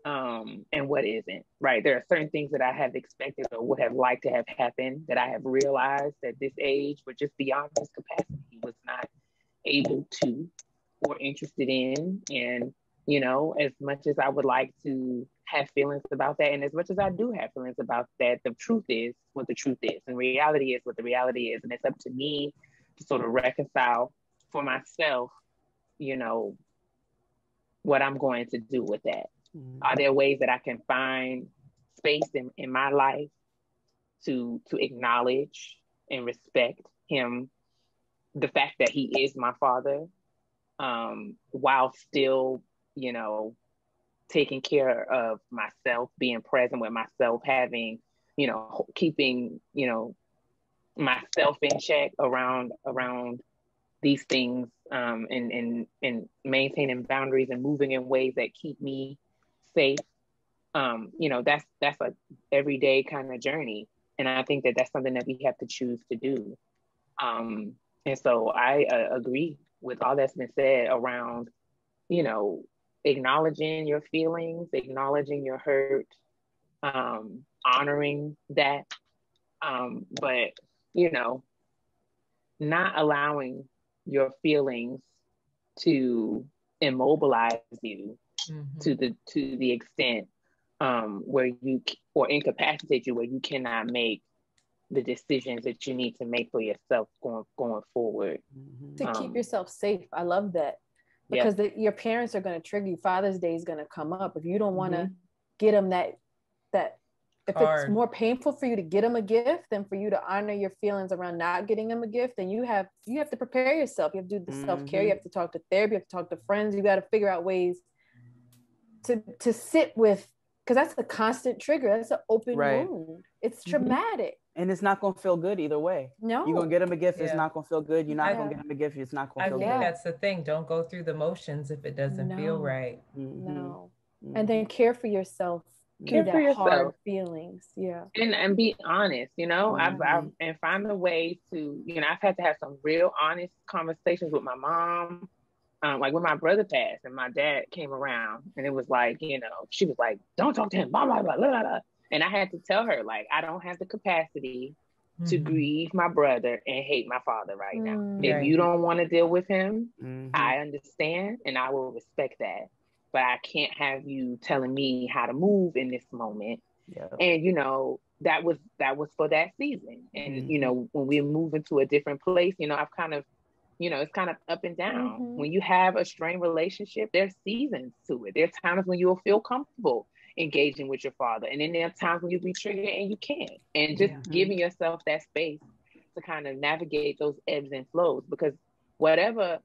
and what isn't, right? There are certain things that I have expected or would have liked to have happened that I have realized at this age were just beyond his capacity. He was not able to or interested in. And, you know, as much as I would like to have feelings about that, and as much as I do have feelings about that, the truth is what the truth is, and reality is what the reality is. And it's up to me to sort of reconcile for myself, you know, what I'm going to do with that. Are there ways that I can find space in my life to acknowledge and respect him, the fact that he is my father, while still, you know, taking care of myself, being present with myself, having, you know, keeping, you know, myself in check around these things, and maintaining boundaries and moving in ways that keep me safe. You know, that's a everyday kind of journey, and I think that that's something that we have to choose to do. And so I agree with all that's been said around, you know, acknowledging your feelings, acknowledging your hurt, honoring that, but, you know, not allowing your feelings to immobilize you to the extent where you, or incapacitate you, where you cannot make the decisions that you need to make for yourself going forward. To keep yourself safe. I love that, because your parents are going to trigger you. Father's Day is going to come up. If you don't want to get them that if it's more painful for you to get them a gift than for you to honor your feelings around not getting them a gift, then you have to prepare yourself. You have to do the self-care. You have to talk to therapy. You have to talk to friends. You got to figure out ways to sit with, because that's a constant trigger. That's an open wound. It's traumatic. And it's not going to feel good either way. No. You're going to get them a gift. It's not going to feel good. You're not going to get them a gift. It's not going to feel good. I think that's the thing. Don't go through the motions if it doesn't feel right. No. And then care for yourself. Care for yourself. Hard feelings. Yeah. And be honest, you know, I've and find a way to, you know, I've had to have some real honest conversations with my mom. Like when my brother passed and my dad came around, and it was like, you know, she was like, don't talk to him, blah, blah, blah, blah, blah. And I had to tell her, like, I don't have the capacity to grieve my brother and hate my father right now. If you don't want to deal with him, I understand and I will respect that. But I can't have you telling me how to move in this moment. And, you know, that was for that season. And, you know, when we move into a different place, you know, I've kind of, you know, it's kind of up and down. When you have a strained relationship, there's seasons to it. There's times when you'll feel comfortable engaging with your father. And then there are times when you'll be triggered and you can't. And just giving yourself that space to kind of navigate those ebbs and flows. Because whatever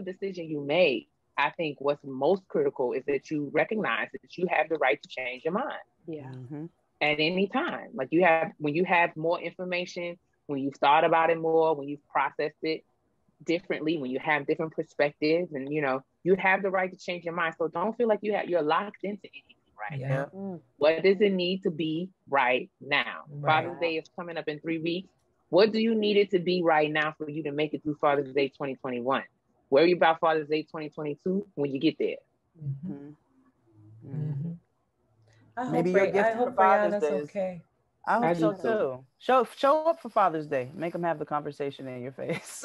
decision you make, I think what's most critical is that you recognize that you have the right to change your mind. Yeah. Mm-hmm. At any time. Like when you have more information, when you've thought about it more, when you've processed it differently, when you have different perspectives, and you have the right to change your mind. So don't feel like you're locked into anything right now. What does it need to be right now? Father's Day is coming up in 3 weeks. What do you need it to be right now for you to make it through Father's Day 2021? Worry about Father's Day 2022 when you get there. Maybe your gift for Father's Day is okay. I hope so too. Show up for Father's Day. Make them have the conversation in your face.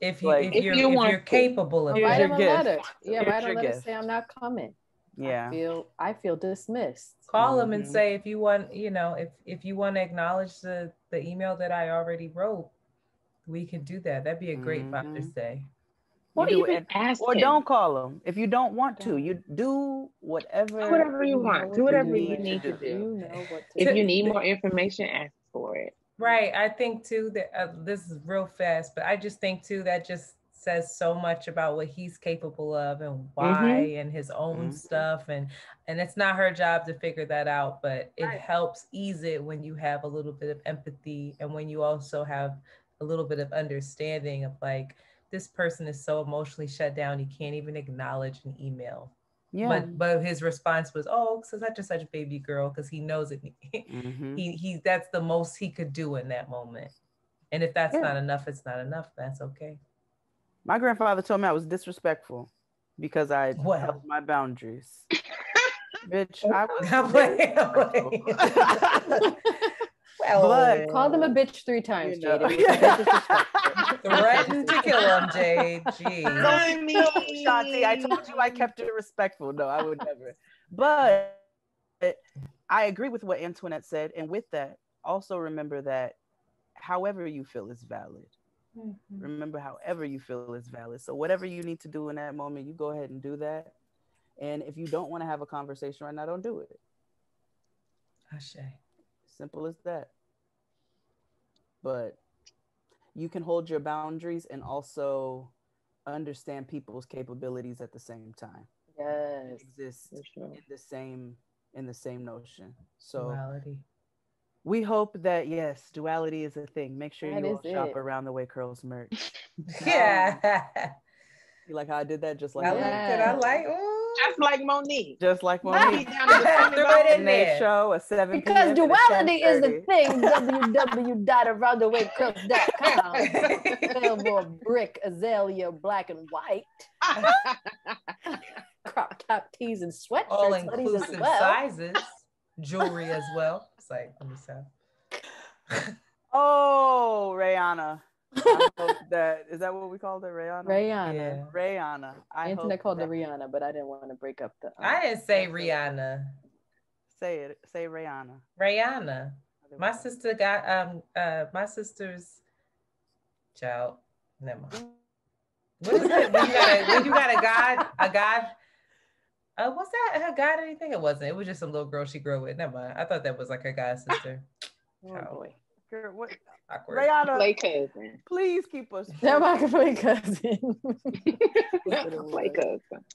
If you're capable of it. Write them a letter. Yeah, write a letter. Say I'm not coming. Yeah. I feel dismissed. Call them and say if you want, if you want to acknowledge the email that I already wrote, we can do that. That'd be a great Father's Day. Or even ask him. Don't call them if you don't want to. You do whatever you want. Do whatever you need to do. If you need more information, ask for it. Right. I think too that this is real fast, but I just think too that just says so much about what he's capable of and why and his own stuff, and it's not her job to figure that out, but it helps ease it when you have a little bit of empathy and when you also have a little bit of understanding of like, this person is so emotionally shut down, he can't even acknowledge an email. Yeah. But his response was, "Oh, so such and such baby girl," because he knows it. He that's the most he could do in that moment. And if that's not enough, it's not enough. That's okay. My grandfather told me I was disrespectful because I held my boundaries. Bitch, I was. But call them a bitch 3 times, Jade. Threatened to kill him, Jade. Jeez. Shanti, I told you I kept it respectful. No, I would never. But I agree with what Antoinette said. And with that, also remember that however you feel is valid. Remember, however you feel is valid. So whatever you need to do in that moment, you go ahead and do that. And if you don't want to have a conversation right now, don't do it. Ashe. Simple as that. But you can hold your boundaries and also understand people's capabilities at the same time. Yes. Exist in the same notion. So duality. We hope that duality is a thing. Make sure you all shop around the Way Curls merch. Yeah. You like how I did that? Just like I liked it. I like just like Monique. Just like Monique. And they show a 7 because duality is the thing. www.aroundthewaycurls.com. Billboard brick, azalea, black and white. Crop top tees and sweatshirts. All inclusive sizes. Jewelry as well. It's like, let me say. Oh, Rihanna. I hope is that what we called it, Rihanna? Rihanna. Internet called it Rihanna, but I didn't want to break up the. I didn't say Rihanna. Say it. Say Rihanna. Rihanna. My sister got my sister's child. Never mind. What is it? When you got a god. Was that her god or anything? It wasn't. It was just some little girl she grew up with. Never mind. I thought that was like her god sister. Oh boy. Girl, what? Awkward. Rihanna, play cousin. Please keep us. They're not gonna play cousin. Play cousin.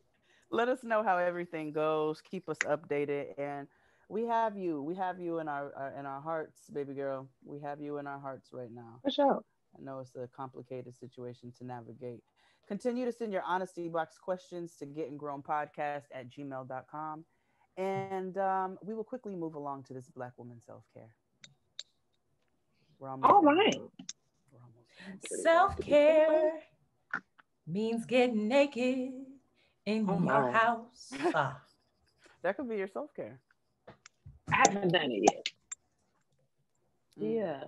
Let us know how everything goes. Keep us updated, and we have you. We have you in our hearts, baby girl. We have you in our hearts right now. For sure. I know it's a complicated situation to navigate. Continue to send your honesty box questions to gettingrownpodcast@gmail.com, and we will quickly move along to this Black woman self-care. All right. Self-care means getting naked in your house. That could be your self-care. I haven't done it yet. Yeah.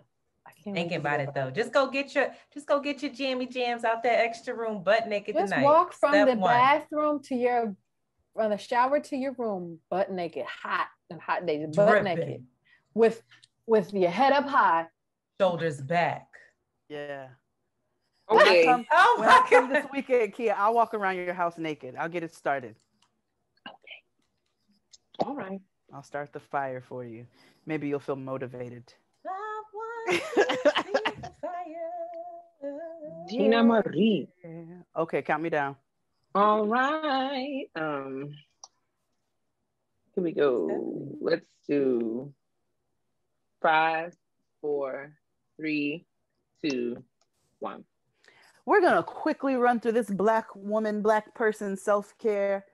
I can't thinking about it though. Just go get your jammy jams out that extra room butt naked tonight. Just walk from the bathroom to from the shower to your room butt naked, hot days, butt naked, with your head up high. Shoulders back. Yeah. Okay. When I come this weekend, Keia, I'll walk around your house naked. I'll get it started. Okay. All right. I'll start the fire for you. Maybe you'll feel motivated. I want to see the fire. Tina Marie. Okay, count me down. All right. Here we go. Let's do 5, 4, 3, 2, 1. We're gonna quickly run through this Black woman, Black person self-care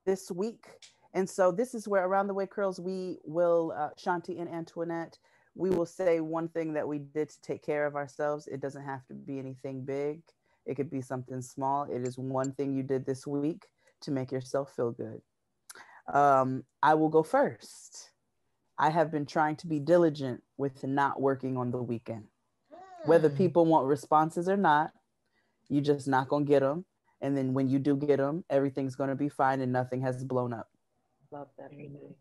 this week. And so this is where Around the Way Curls, we will, Shanti and Antoinette, we will say one thing that we did to take care of ourselves. It doesn't have to be anything big. It could be something small. It is one thing you did this week to make yourself feel good. I will go first. I have been trying to be diligent with not working on the weekend. Whether people want responses or not, you just not gonna get them. And then when you do get them, everything's gonna be fine and nothing has blown up. Love that. Very nice.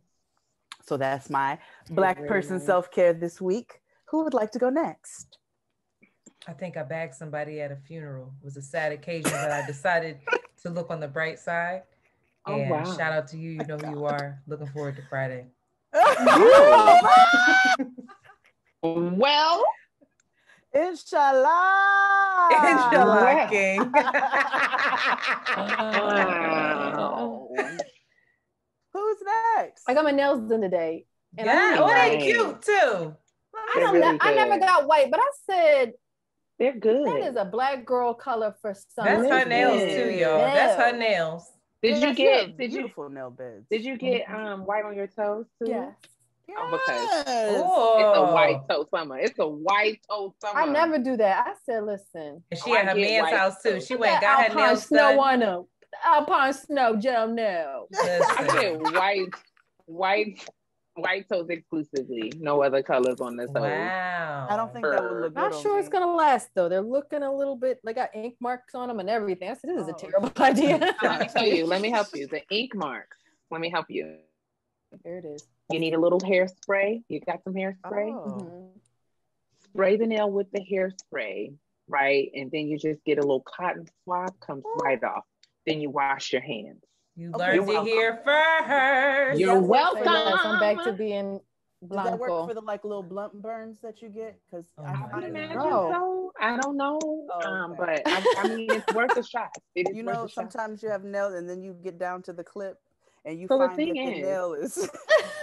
So that's my Black person self-care this week. Who would like to go next? I think I bagged somebody at a funeral. It was a sad occasion, but I decided to look on the bright side. And shout out to you. You know who you are. Looking forward to Friday. Well, Inshallah. Inshallah, King. Who's next? I got my nails done today. And they're cute too. I never got white, but I said they're good. That is a Black girl color for some. That's her nails too, y'all. That's her nails. Did you get beautiful nail beds? Did you get white on your toes too? Yes. Oh, because it's a white toe summer. It's a white toe summer. I never do that. I said, listen. And she at her man's house too. She went and got her nails snow done. on them. Alpine snow gel nail. I get white toes exclusively. No other colors on the toes. Wow. I don't think that would look good. Not sure it's gonna last though. They're looking a little bit. They got ink marks on them and everything. I said, this is a terrible idea. Let me tell you. Let me help you. The ink marks. Let me help you. There it is. You need a little hairspray. You got some hairspray? Oh. Spray the nail with the hairspray, right? And then you just get a little cotton swab, comes right off. Then you wash your hands. You learned it here first. You're welcome. Yes, I'm back to being blanco. Does that work for the little blunt burns that you get? Because I would imagine so. I don't know. But I mean, it's worth a shot. You know, sometimes you have nails and then you get down to the clip and you find that the nail is...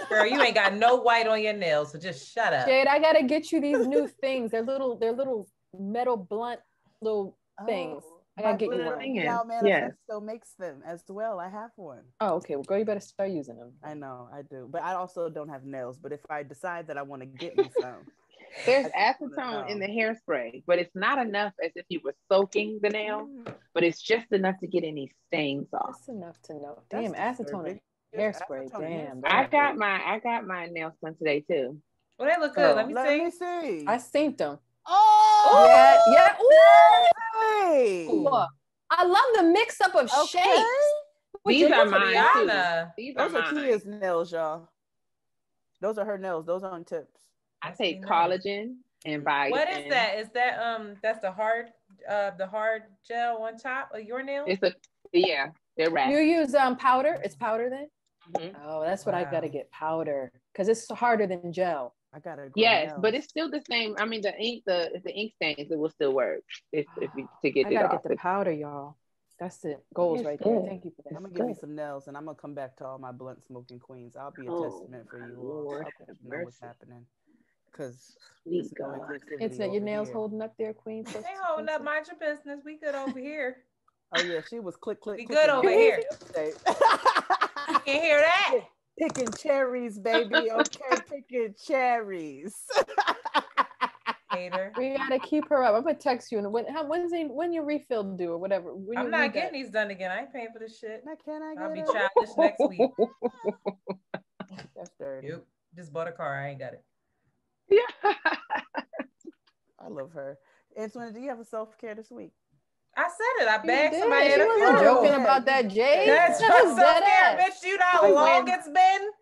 Girl, you ain't got no white on your nails, so just shut up. Jade, I gotta get you these new things. They're little metal blunt little things. I gotta get you one. Now Manifesto makes them as well. I have one. Oh, okay. Well, girl, you better start using them. I know, I do. But I also don't have nails. But if I decide that I want to get me some... There's acetone in the hairspray, but it's not enough as if you were soaking the nail, but it's just enough to get any stains off. That's enough to know. Damn, acetone hairspray. Damn. I got my nails done today too. Well, they look good. Let me see. I synced them. Oh, yeah. Ooh. I love the mix up of shapes. These are mine. Those are Keia's nails, y'all. Those are her nails. Those aren't tips. I take collagen and biotin. What is that? Is that that's the hard gel on top of your nails? They're wrapped. You use powder? It's powder then? Mm-hmm. Oh, that's what I gotta get, powder, because it's harder than gel. I gotta go. Yes, but it's still the same. I mean, the ink stains, it will still work if you to get it off. I gotta get the powder, y'all. That's it. Goals right there. Thank you for that. I'm gonna give you some nails, and I'm gonna come back to all my blunt smoking queens. I'll be a testament for you all. I'll know what's happening. Because it's that your nails holding up there, queen. They holding up. Mind your business. We good over here. Oh yeah, she was click. We good over here. You can hear that? Picking cherries, baby. Okay, picking cherries. Hater. We gotta keep her up. I'm gonna text you. And when your refill due or whatever. I'm not getting these done again. I ain't paying for this shit. I'll be childish next week. That's dirty. Yep. Just bought a car. I ain't got it. Yeah. I love her. Antoinette, do you have a self-care this week? I said it. I bagged somebody at a funeral. She wasn't joking about that, Jade. That's your self-care, bitch. You know how long it's been?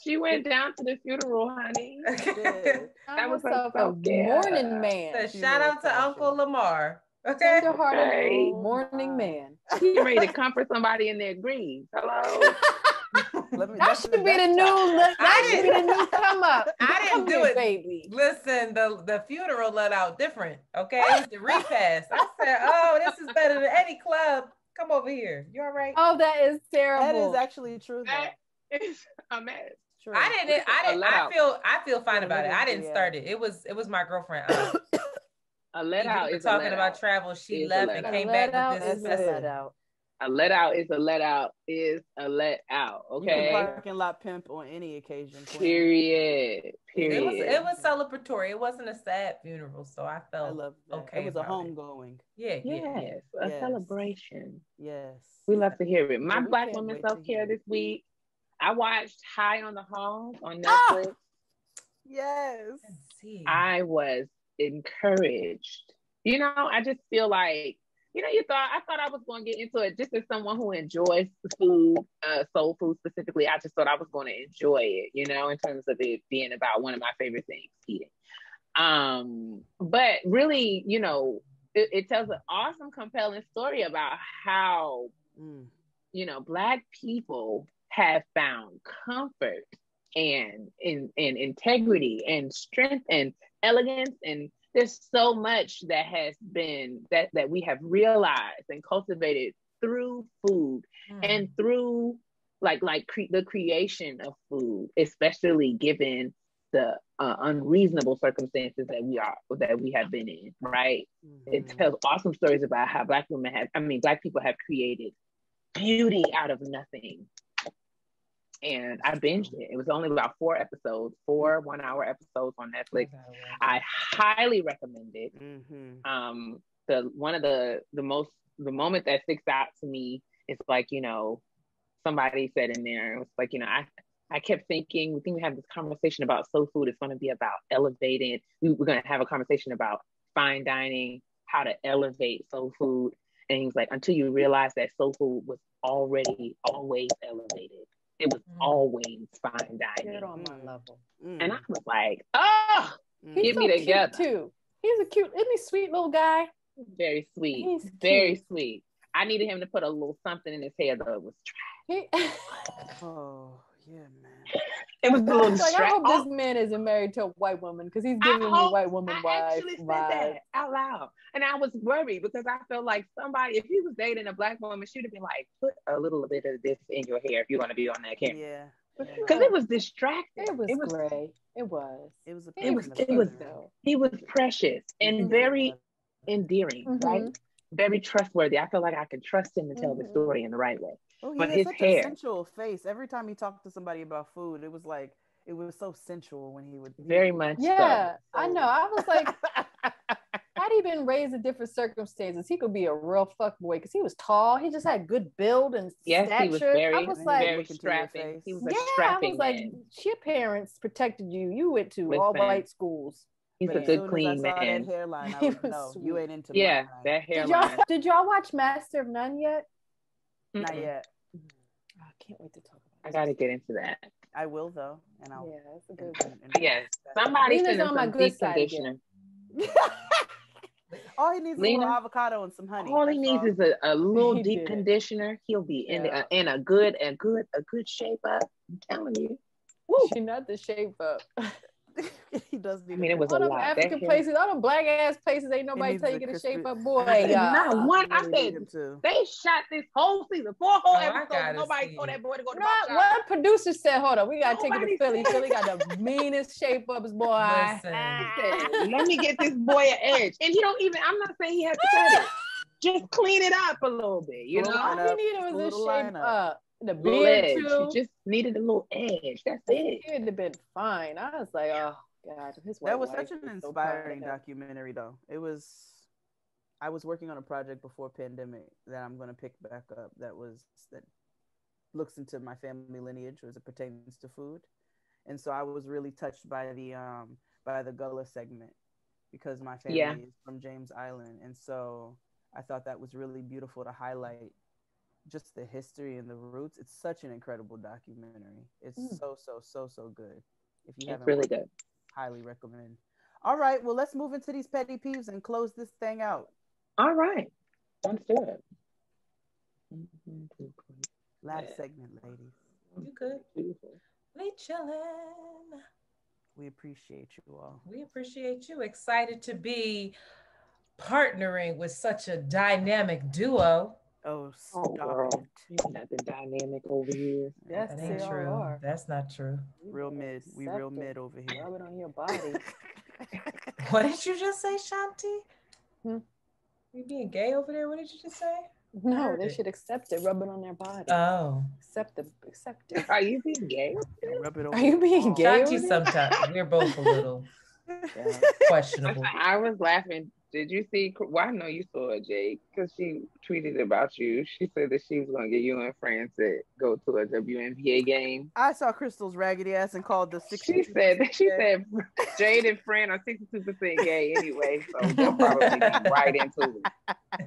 She went down to the funeral, honey. That was a morning man. Shout out to Uncle Lamar. Okay. Tender-hearted morning man. She ready to comfort somebody in their grief. Hello. That should be the new. That should be the new come up. I didn't do it, baby. Listen, the funeral let out different. Okay, it was the repast. I said, "Oh, this is better than any club. Come over here. You all right?" Oh, that is terrible. That is actually true. That is a mess. True. I feel fine about it. I didn't start it. It was my girlfriend. A let out is talking about travel. She left and came back with this. Let out. A let out is a let out is a let out. Okay. You can parking lot pimp on any occasion. Period. It was celebratory. It wasn't a sad funeral, so I felt okay. It was a homegoing. Yes, a celebration. Yes. We love to hear it. My Black woman self-care this week. I watched High on the Hog on Netflix. Yes. I was encouraged. I just feel like, I thought I was going to get into it just as someone who enjoys food, soul food specifically. I just thought I was going to enjoy it, in terms of it being about one of my favorite things, eating. But really, it tells an awesome, compelling story about how, Black people have found comfort and integrity and strength and elegance, and there's so much that has been that we have realized and cultivated through food and through the creation of food, especially given the unreasonable circumstances that we have been in, right? It tells awesome stories about how Black people have created beauty out of nothing. And I binged it. It was only about 4 episodes, 4 1-hour episodes on Netflix. I highly recommend it. The moment that sticks out to me is somebody said in there, it was I kept thinking, we have this conversation about soul food. It's going to be about elevating. We're going to have a conversation about fine dining, how to elevate soul food. And he was like, until you realize that soul food was already always elevated. It was always fine dining. Get on my level. And I was like, oh, get me together. Too. He's a cute, isn't he sweet little guy? Very sweet. He's very sweet. I needed him to put a little something in his hair though. It was trash. Oh, yeah, man. It was a little I hope this man isn't married to a white woman because he's giving me white woman vibes. I actually said that out loud. And I was worried because I felt like somebody, if he was dating a Black woman, she would have been like, put a little bit of this in your hair if you're going to be on that camera. Yeah. Because it was distracting. It was great. It was. He was precious and very endearing, right? Very trustworthy. I feel like I could trust him to tell the story in the right way. Oh, but his his hair, a sensual face. Every time he talked to somebody about food, it was so sensual when he would. Very much. Yeah, so. I know. I was like, had he been raised in different circumstances, he could be a real fuck boy because he was tall. He just had good build and stature. He was very strapping. He was a strapping man. I was like, your parents protected you. You went to all white schools. He's a good, clean man. That hairline, I would know. You ain't into that hairline. Did y'all watch Master of None yet? Not yet. I can't wait to talk about it. I got to get into that. I will though, and I'll. Yeah, that's a good one. Yes, somebody send him some deep conditioner. All he needs is a little avocado and some honey. All he needs is a little deep conditioner. He'll be in a good shape up. I'm telling you. She's not the shape up. He does need. I mean, it was a lot. African places, all them black ass places, ain't nobody tell you get a shape up, boy. Not one. I said they shot this whole season, 4 whole episodes. Nobody told that boy to go to the one producer said, "Hold on, we gotta take it to Philly. Philly got the meanest shape ups, boy. Let me get this boy an edge." And he don't even. I'm not saying he has to cut it. Just clean it up a little bit. You know, all he needed was a shape up. The beard too. She just needed a little edge. That's it. It would have been fine. I was like, oh God, that was such an inspiring documentary, though. It was. I was working on a project before pandemic that I'm going to pick back up. That looks into my family lineage as it pertains to food, and so I was really touched by the Gullah segment because my family is from James Island, and so I thought that was really beautiful to highlight. Just the history and the roots. It's such an incredible documentary. It's so good. If you haven't, really good. Highly recommend. All right, well, let's move into these petty peeves and close this thing out. All right, let's do it. Last segment, ladies. You good? We chilling. We appreciate you all. We appreciate you. Excited to be partnering with such a dynamic duo. Oh, stop it. You're nothing dynamic over here. Yes, That they ain't all true. are. That's not true. Real mid. We real mid over here. Rub it on your body. What did you just say, Shanti? Hmm? You being gay over there? What did you just say? No, they should accept it. Rub it on their body. Oh. Accept it. Are you being gay? Rub it over Are you being gay? Shanti, sometimes we're both a little questionable. I was laughing. Did you see? Well, I know you saw it, Jade, because she tweeted about you. She said that she was going to get you and friends to go to a WNBA game. I saw Crystal's raggedy ass and called the 62%. She said Jade and friend are 62% gay anyway, so they'll probably be right into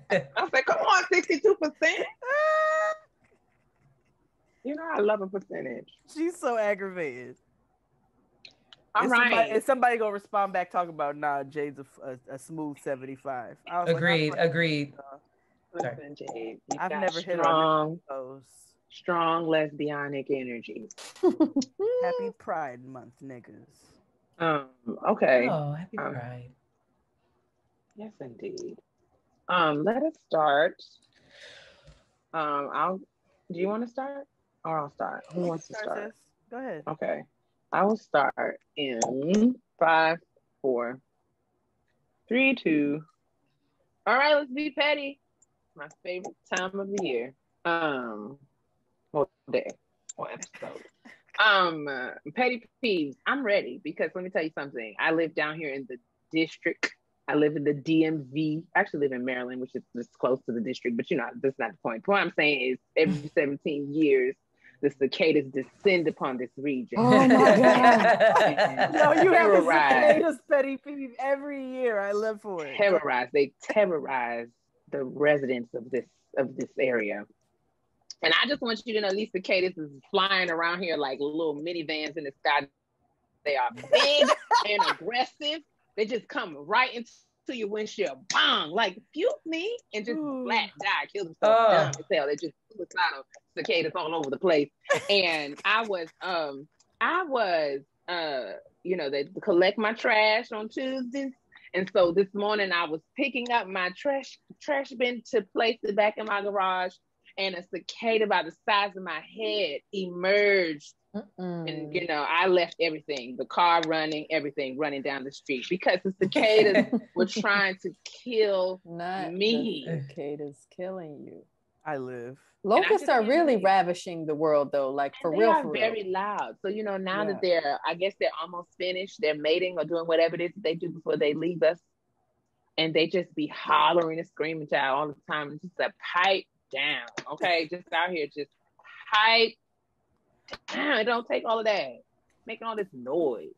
it. I said, come on, 62%. You know, I love a percentage. She's so aggravated. All right. And somebody gonna respond back talking about, nah, Jade's a smooth 75. I was agreed. Listen, Jade, I've never hit on those. Strong lesbianic energy. Happy Pride Month, niggas. Okay. Oh, happy Pride. Yes, indeed. Let us start. Do you want to start? Or I'll start. Who wants to start? Sis. Go ahead. Okay. I will start in 5, 4, 3, 2. All right, let's be petty. My favorite time of the year. Day or episode. Petty peeves. I'm ready because let me tell you something. I live down here in the district. I live in the DMV. I actually live in Maryland, which is just close to the district, but you know, that's not the point. The point I'm saying is every 17 years, the cicadas descend upon this region. Oh my God. No, you have the cicadas petty peeve every year. I live for it. They terrorize the residents of this area. And I just want you to know these cicadas is flying around here like little minivans in the sky. They are big and aggressive. They just come right into your windshield. Bang! Like, excuse me. And just flat die. Kill themselves dumb as hell. They just suicidal cicadas all over the place. And I was they collect my trash on Tuesdays. And so this morning I was picking up my trash bin to place it back in my garage. And a cicada about the size of my head emerged. And, you know, I left everything, the car running, everything running down the street because the cicadas were trying to kill me. The cicadas killing you. I live. Locusts are really ravishing the world, though, like for real. They are very loud. So, you know, now that they're almost finished, they're mating or doing whatever it is that they do before they leave us. And they just be hollering and screaming to all the time. It's just a pipe down, okay? Just out here, just pipe down. It don't take all of that. Making all this noise.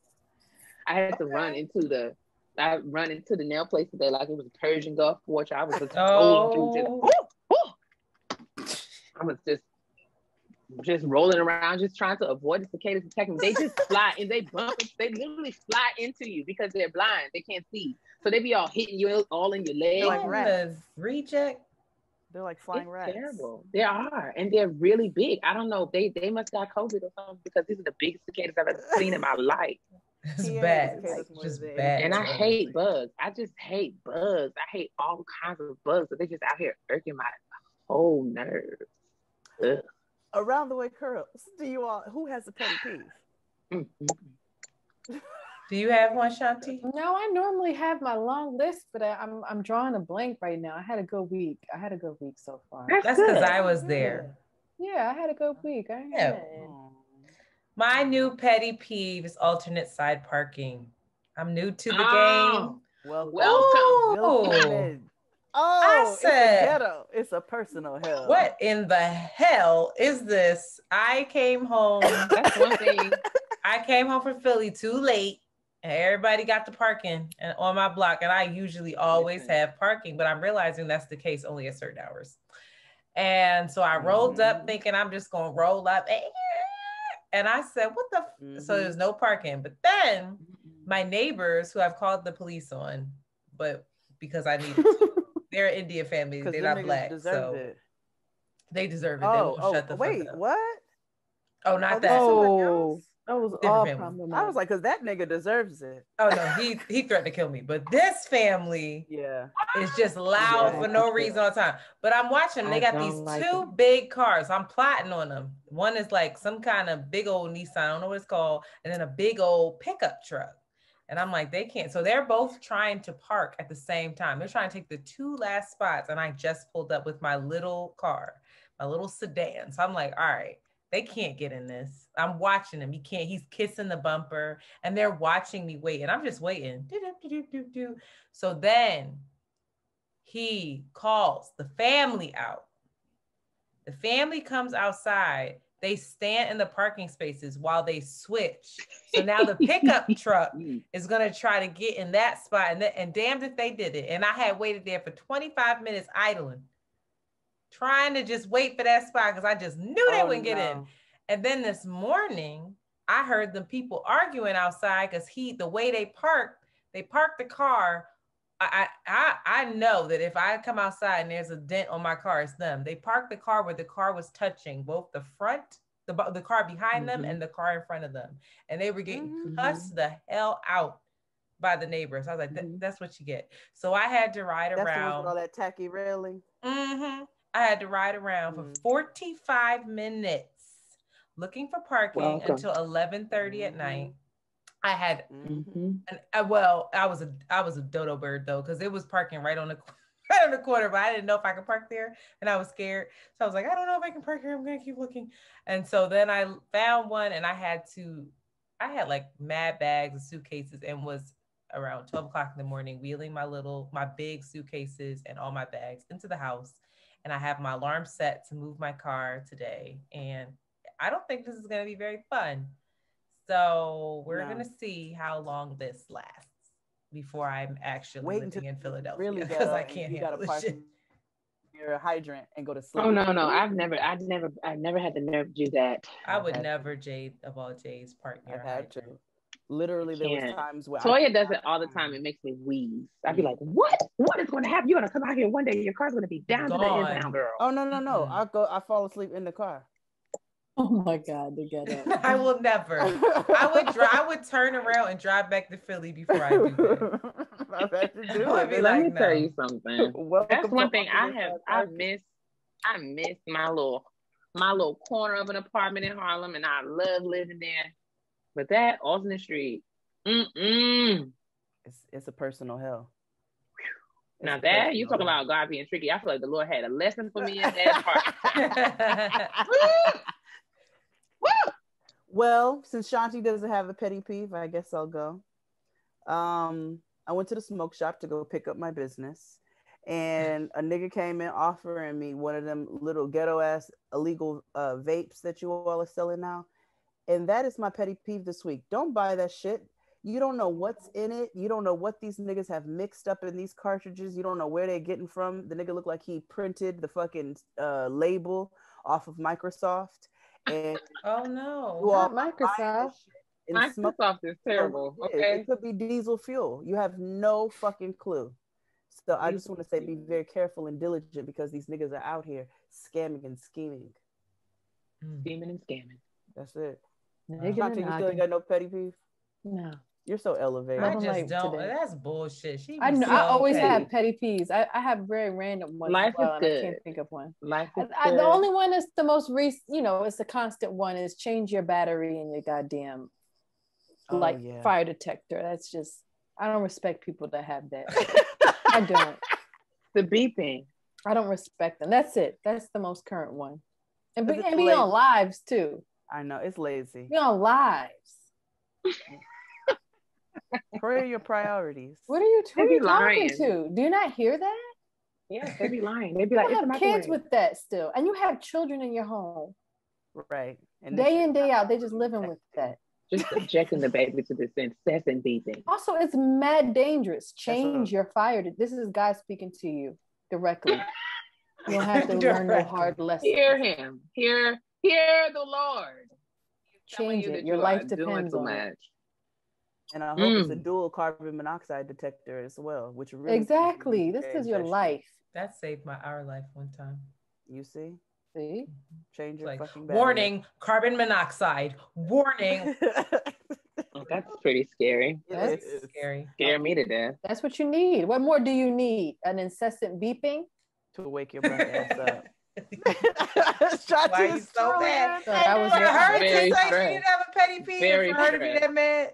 I had to run into the nail place today like it was a Persian Gulf porch. I was just I was just rolling around, just trying to avoid the cicadas attacking me. They just fly and they literally fly into you because they're blind. They can't see. So they be all hitting you all in your legs. Like rats. Reject. They're like flying rats. Terrible. They are. And they're really big. I don't know. They must got COVID or something because these are the biggest cicadas I've ever seen in my life. It's bad. It's just bad. And I hate bugs. I just hate bugs. I hate all kinds of bugs. But they're just out here irking my whole nerves. Ugh. Around the way curls. Who has a petty peeve? Mm-hmm. Do you have one, Shanti? No, I normally have my long list, but I'm drawing a blank right now. I had a good week so far. That's because I was there. Yeah, I had a good week. My new petty peeve is alternate side parking. I'm new to the game. Welcome. I said, it's a ghetto. It's a personal hell. What in the hell is this? I came home. That's one thing. I came home from Philly too late. And everybody got the parking on my block. And I usually always have parking, but I'm realizing that's the case only at certain hours. And so I rolled up thinking I'm just going to roll up. And I said, what the? So there's no parking. But then my neighbors who I've called the police on, but because I needed to, they're an Indian family. They're not black. So they deserve it. They won't shut the fuck up. What? Oh, not this that. is somebody else? That was Different all family. problematic. I was like, because that nigga deserves it. Oh no, he threatened to kill me. But this family is just loud for no reason all the time. But I'm watching them. They got these two big cars. I'm plotting on them. One is like some kind of big old Nissan, I don't know what it's called, and then a big old pickup truck. And I'm like, they can't. So they're both trying to park at the same time. They're trying to take the two last spots. And I just pulled up with my little car, my little sedan. So I'm like, all right, they can't get in this. I'm watching him. He can't. He's kissing the bumper and they're watching me wait. And I'm just waiting. So then he calls the family out. The family comes outside. They stand in the parking spaces while they switch. So now the pickup truck is going to try to get in that spot. And damned if they did it. And I had waited there for 25 minutes idling, trying to just wait for that spot because I just knew they wouldn't get in. And then this morning, I heard the people arguing outside because the way they parked the car. I know that if I come outside and there's a dent on my car, it's them. They parked the car where the car was touching both the front, the car behind them and the car in front of them. And they were getting cussed the hell out by the neighbors. I was like, that's what you get. So I had to ride around. That's the ones with all that tacky railing. I had to ride around for 45 minutes looking for parking until 11:30 at night. I had, I was a dodo bird though, because it was parking right on the corner, but I didn't know if I could park there, and I was scared. So I was like, I don't know if I can park here. I'm gonna keep looking. And so then I found one, and I had like mad bags and suitcases, and was around 12 o'clock in the morning wheeling my big suitcases and all my bags into the house. And I have my alarm set to move my car today, and I don't think this is gonna be very fun. So we're going to see how long this lasts before I'm actually living in Philadelphia, really, because I can't handle this shit. Your hydrant and go to sleep. Oh no, I've never had the nerve to do that. I would never, Jade, of all Jades, park near a hydrant. Literally, there was times where Toya does it all the time. It makes me wheeze. I'd be like, "What? What is going to happen? You're going to come out here one day. Your car's going to be down to the impound, girl." Oh no! I fall asleep in the car. Oh my God, they get it. I will never. I would turn around and drive back to Philly before I do that. Let me tell you something. That's one thing I miss my little corner of an apartment in Harlem, and I love living there. But that alternate street, it's a personal hell. Now that you talking about God being tricky, I feel like the Lord had a lesson for me in that part. Well, since Shanti doesn't have a petty peeve, I guess I'll go. I went to the smoke shop to go pick up my business, and a nigga came in offering me one of them little ghetto ass illegal vapes that you all are selling now. And that is my petty peeve this week. Don't buy that shit. You don't know what's in it. You don't know what these niggas have mixed up in these cartridges. You don't know where they're getting from. The nigga looked like he printed the fucking label off of Microsoft. And oh no, not Microsoft. Microsoft is terrible. Okay, it could be diesel fuel. You have no fucking clue. So I just want to say, be very careful and diligent, because these niggas are out here scamming and scheming. Scheming and scamming. That's it. Shanti, you still ain't got no petty peeve? No. You're so elevated. I just don't. Today. That's bullshit. I know. I always have petty peeves. I have very random ones. Life is good. I can't think of one. Life is good. The only one is the most recent. It's the constant one is change your battery in your goddamn fire detector. That's just, I don't respect people that have that. I don't. The beeping. I don't respect them. That's it. That's the most current one. And be on lives too. I know, it's lazy. Be on lives. Pray your priorities. What are you talking to? Do you not hear that? Yeah, they be lying. They be like, you have kids with that still, and you have children in your home, right? And day in, day out, they just living with that. Just subjecting the baby to this incessant beeping. Also, it's mad dangerous. Change your fire. This is God speaking to you directly. You don't have to learn no hard lesson. Hear him. Hear the Lord. Change it. Your life depends on it. And I hope it's a dual carbon monoxide detector as well, which really exactly. This is your life. That saved our life one time. You see? See? Change your fucking battery. Warning, carbon monoxide. Warning. Oh, that's pretty scary. That's scary. Scare me to death. That's what you need. What more do you need? An incessant beeping? To wake your black ass up. Why are you so mad? I was very you stressed. didn't have a petty peeve Very for her to be that mad.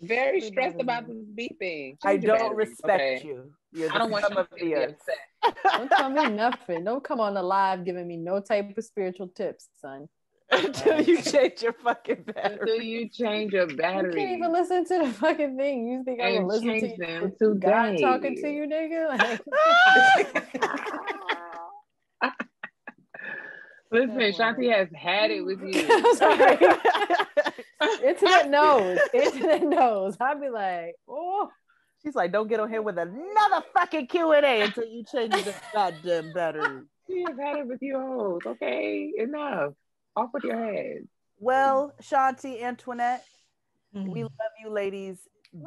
Very stressed about this beeping. I don't respect you. You're I don't want you to be upset. Don't tell me nothing. Don't come on the live giving me no type of spiritual tips, son. Until you change your fucking battery. Until you change your battery. You can't even listen to the fucking thing. You think I'm gonna listen to them you? God talking to you, nigga? Like... Listen, Shanti has had it with you. Sorry. Internet knows. Internet knows. I'd be like, oh. She's like, don't get on here with another fucking Q&A until you change the goddamn battery. She has had it with you hoes. Okay, enough. Off with your head. Well, Shanti, Antoinette, we love you ladies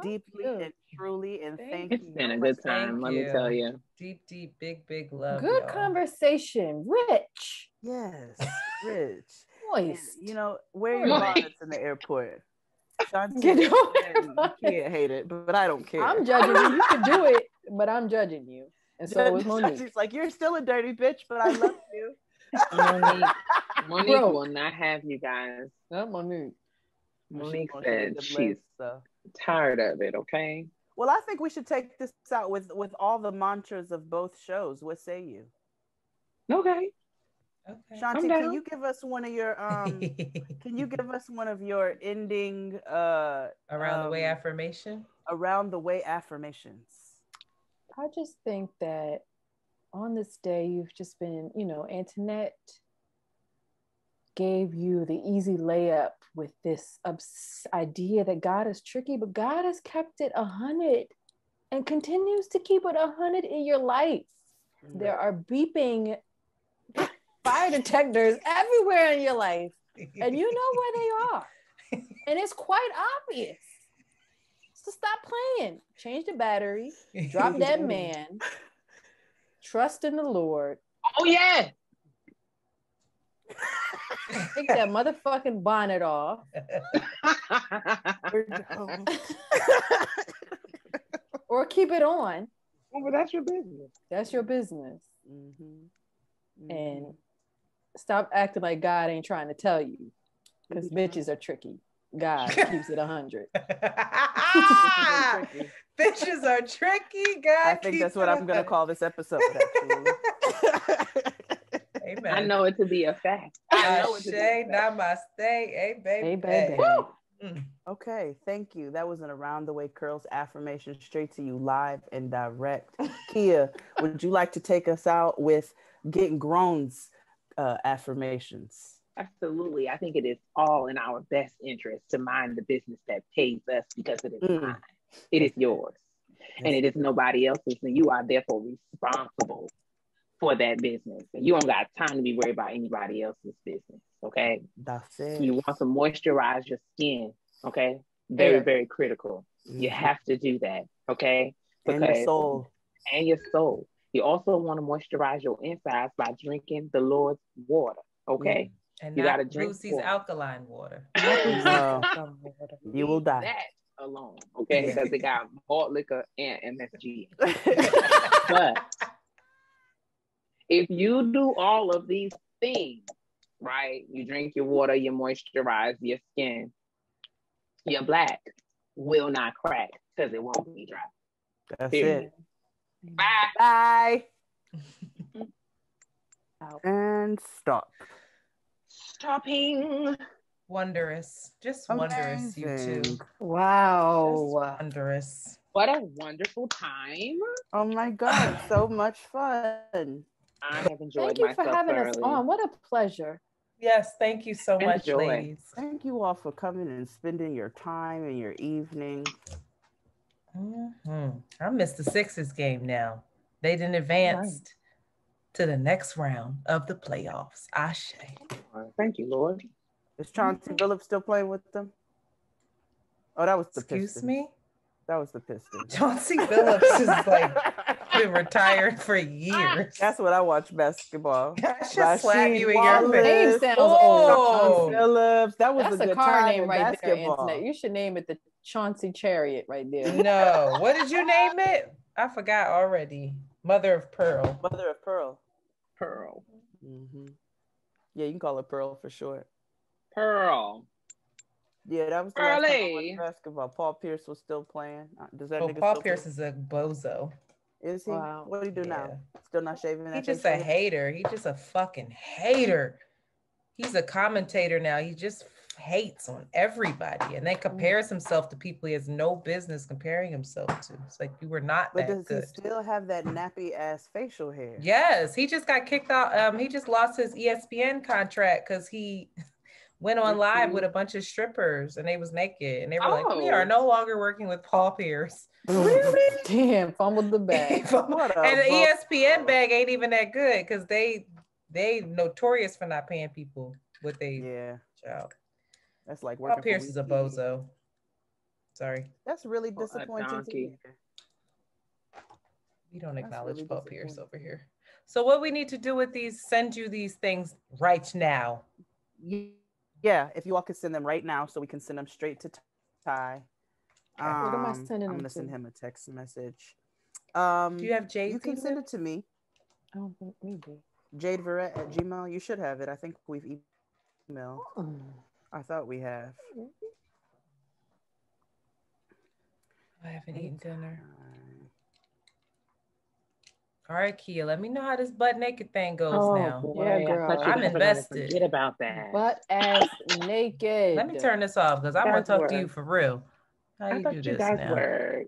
deeply and truly, and thank you. It's been a good time, let me tell you. Deep, big love. Good conversation. Rich. Yes, rich. Moist. And, you know, wear your bonnets in the airport. Shanti, you can't hate it, but I don't care. I'm judging you. You can do it, but I'm judging you. And so is Monique. She's like, you're still a dirty bitch, but I love you. Monique will not have you guys. Not Monique. Monique said she's tired of it, okay? Well, I think we should take this out with all the mantras of both shows. What say you? Okay. Shanti, can you give us one of your ending around the way affirmation? Around the way affirmations. I just think that on this day you've just been, Antoinette gave you the easy layup with this idea that God is tricky, but God has kept it 100 and continues to keep it 100 in your life. Mm-hmm. There are beeping fire detectors everywhere in your life, and you know where they are, and it's quite obvious. So stop playing. Change the battery. Drop that man. Trust in the Lord. Oh yeah. Take that motherfucking bonnet off. Or keep it on. Oh, but that's your business. That's your business. Mm-hmm. And stop acting like God ain't trying to tell you, because bitches are tricky. God keeps it 100. Bitches are tricky. God, I think that's what I'm going to call this episode. Actually. Amen. I know it to be a fact. Namaste. Hey, baby. Okay, thank you. That was an Around the Way Curls affirmation straight to you, live and direct. Keia, would you like to take us out with Gettin Grown's affirmations? Absolutely. I think it is all in our best interest to mind the business that pays us, because it is mine. It is yours. And it is nobody else's. And you are therefore responsible for that business. And you don't got time to be worried about anybody else's business. Okay. That's it. You want to moisturize your skin. Okay. Very, very critical. You have to do that. Okay. And your soul. And your soul. You also want to moisturize your insides by drinking the Lord's water. Okay. And you got to drink Lucy's alkaline water. You will die. That alone, okay? Because they got malt liquor and MSG. But if you do all of these things, right? You drink your water, you moisturize your skin, your black will not crack because it won't be dry. That's it. Bye. And stop. Stopping. Wondrous. Just wondrous, you two. Wow. Just wondrous. What a wonderful time. Oh my God. So much fun. I have enjoyed myself. Thank you for having us on. What a pleasure. Yes, thank you so much, ladies. Thank you all for coming and spending your time and your evening. I missed the Sixers game now. They didn't advance to the next round of the playoffs. Ashe. Thank you, Lord. Is Chauncey Billups still playing with them? Oh, that was the Excuse Pistons. me? That was the Pistons. Chauncey Billups is like been retired for years. That's what I watch basketball. I should slap you in your face. Name sounds old. Phillips. That was That's a good car time name in right basketball. there, Internet. You should name it the Chauncey Chariot right there. No. What did you name it? I forgot already. Mother of Pearl. Mother of Pearl. Pearl. Mm-hmm. Yeah, you can call it Pearl for short. Pearl. Yeah, that was the last time I watched basketball. Paul Pierce was still playing. Does that nigga Paul still Pierce play? is a bozo. Is he? Wow. What do he do now? Still not shaving? He's just a hater. He's just a fucking hater. He's a commentator now. He just hates on everybody and then compares himself to people he has no business comparing himself to. It's like, you were not that good. But does he still have that nappy ass facial hair? Yes, he just got kicked out. He just lost his ESPN contract because he went on live with a bunch of strippers and they was naked and they were like, we are no longer working with Paul Pierce. Really? Damn, fumbled the bag. And the ESPN bag ain't even that good because they notorious for not paying people what they job. That's like Paul Pierce is a bozo. Sorry. That's really disappointing to me. We don't acknowledge Paul Pierce over here. So what we need to do with these, send you these things right now. Yeah, if you all could send them right now so we can send them straight to Ty. What am I sending? I'm going to send him a text message. Do you have Jade? You can send it to me. I don't think we do. JadeVerrett@gmail. You should have it. I think we've emailed. I thought we have. I haven't eaten dinner. All right, Keia, let me know how this butt naked thing goes now. Boy, yeah, girl. I'm invested. Forget about that. Butt ass naked. Let me turn this off because I want to talk to you for real. How you do this now? Were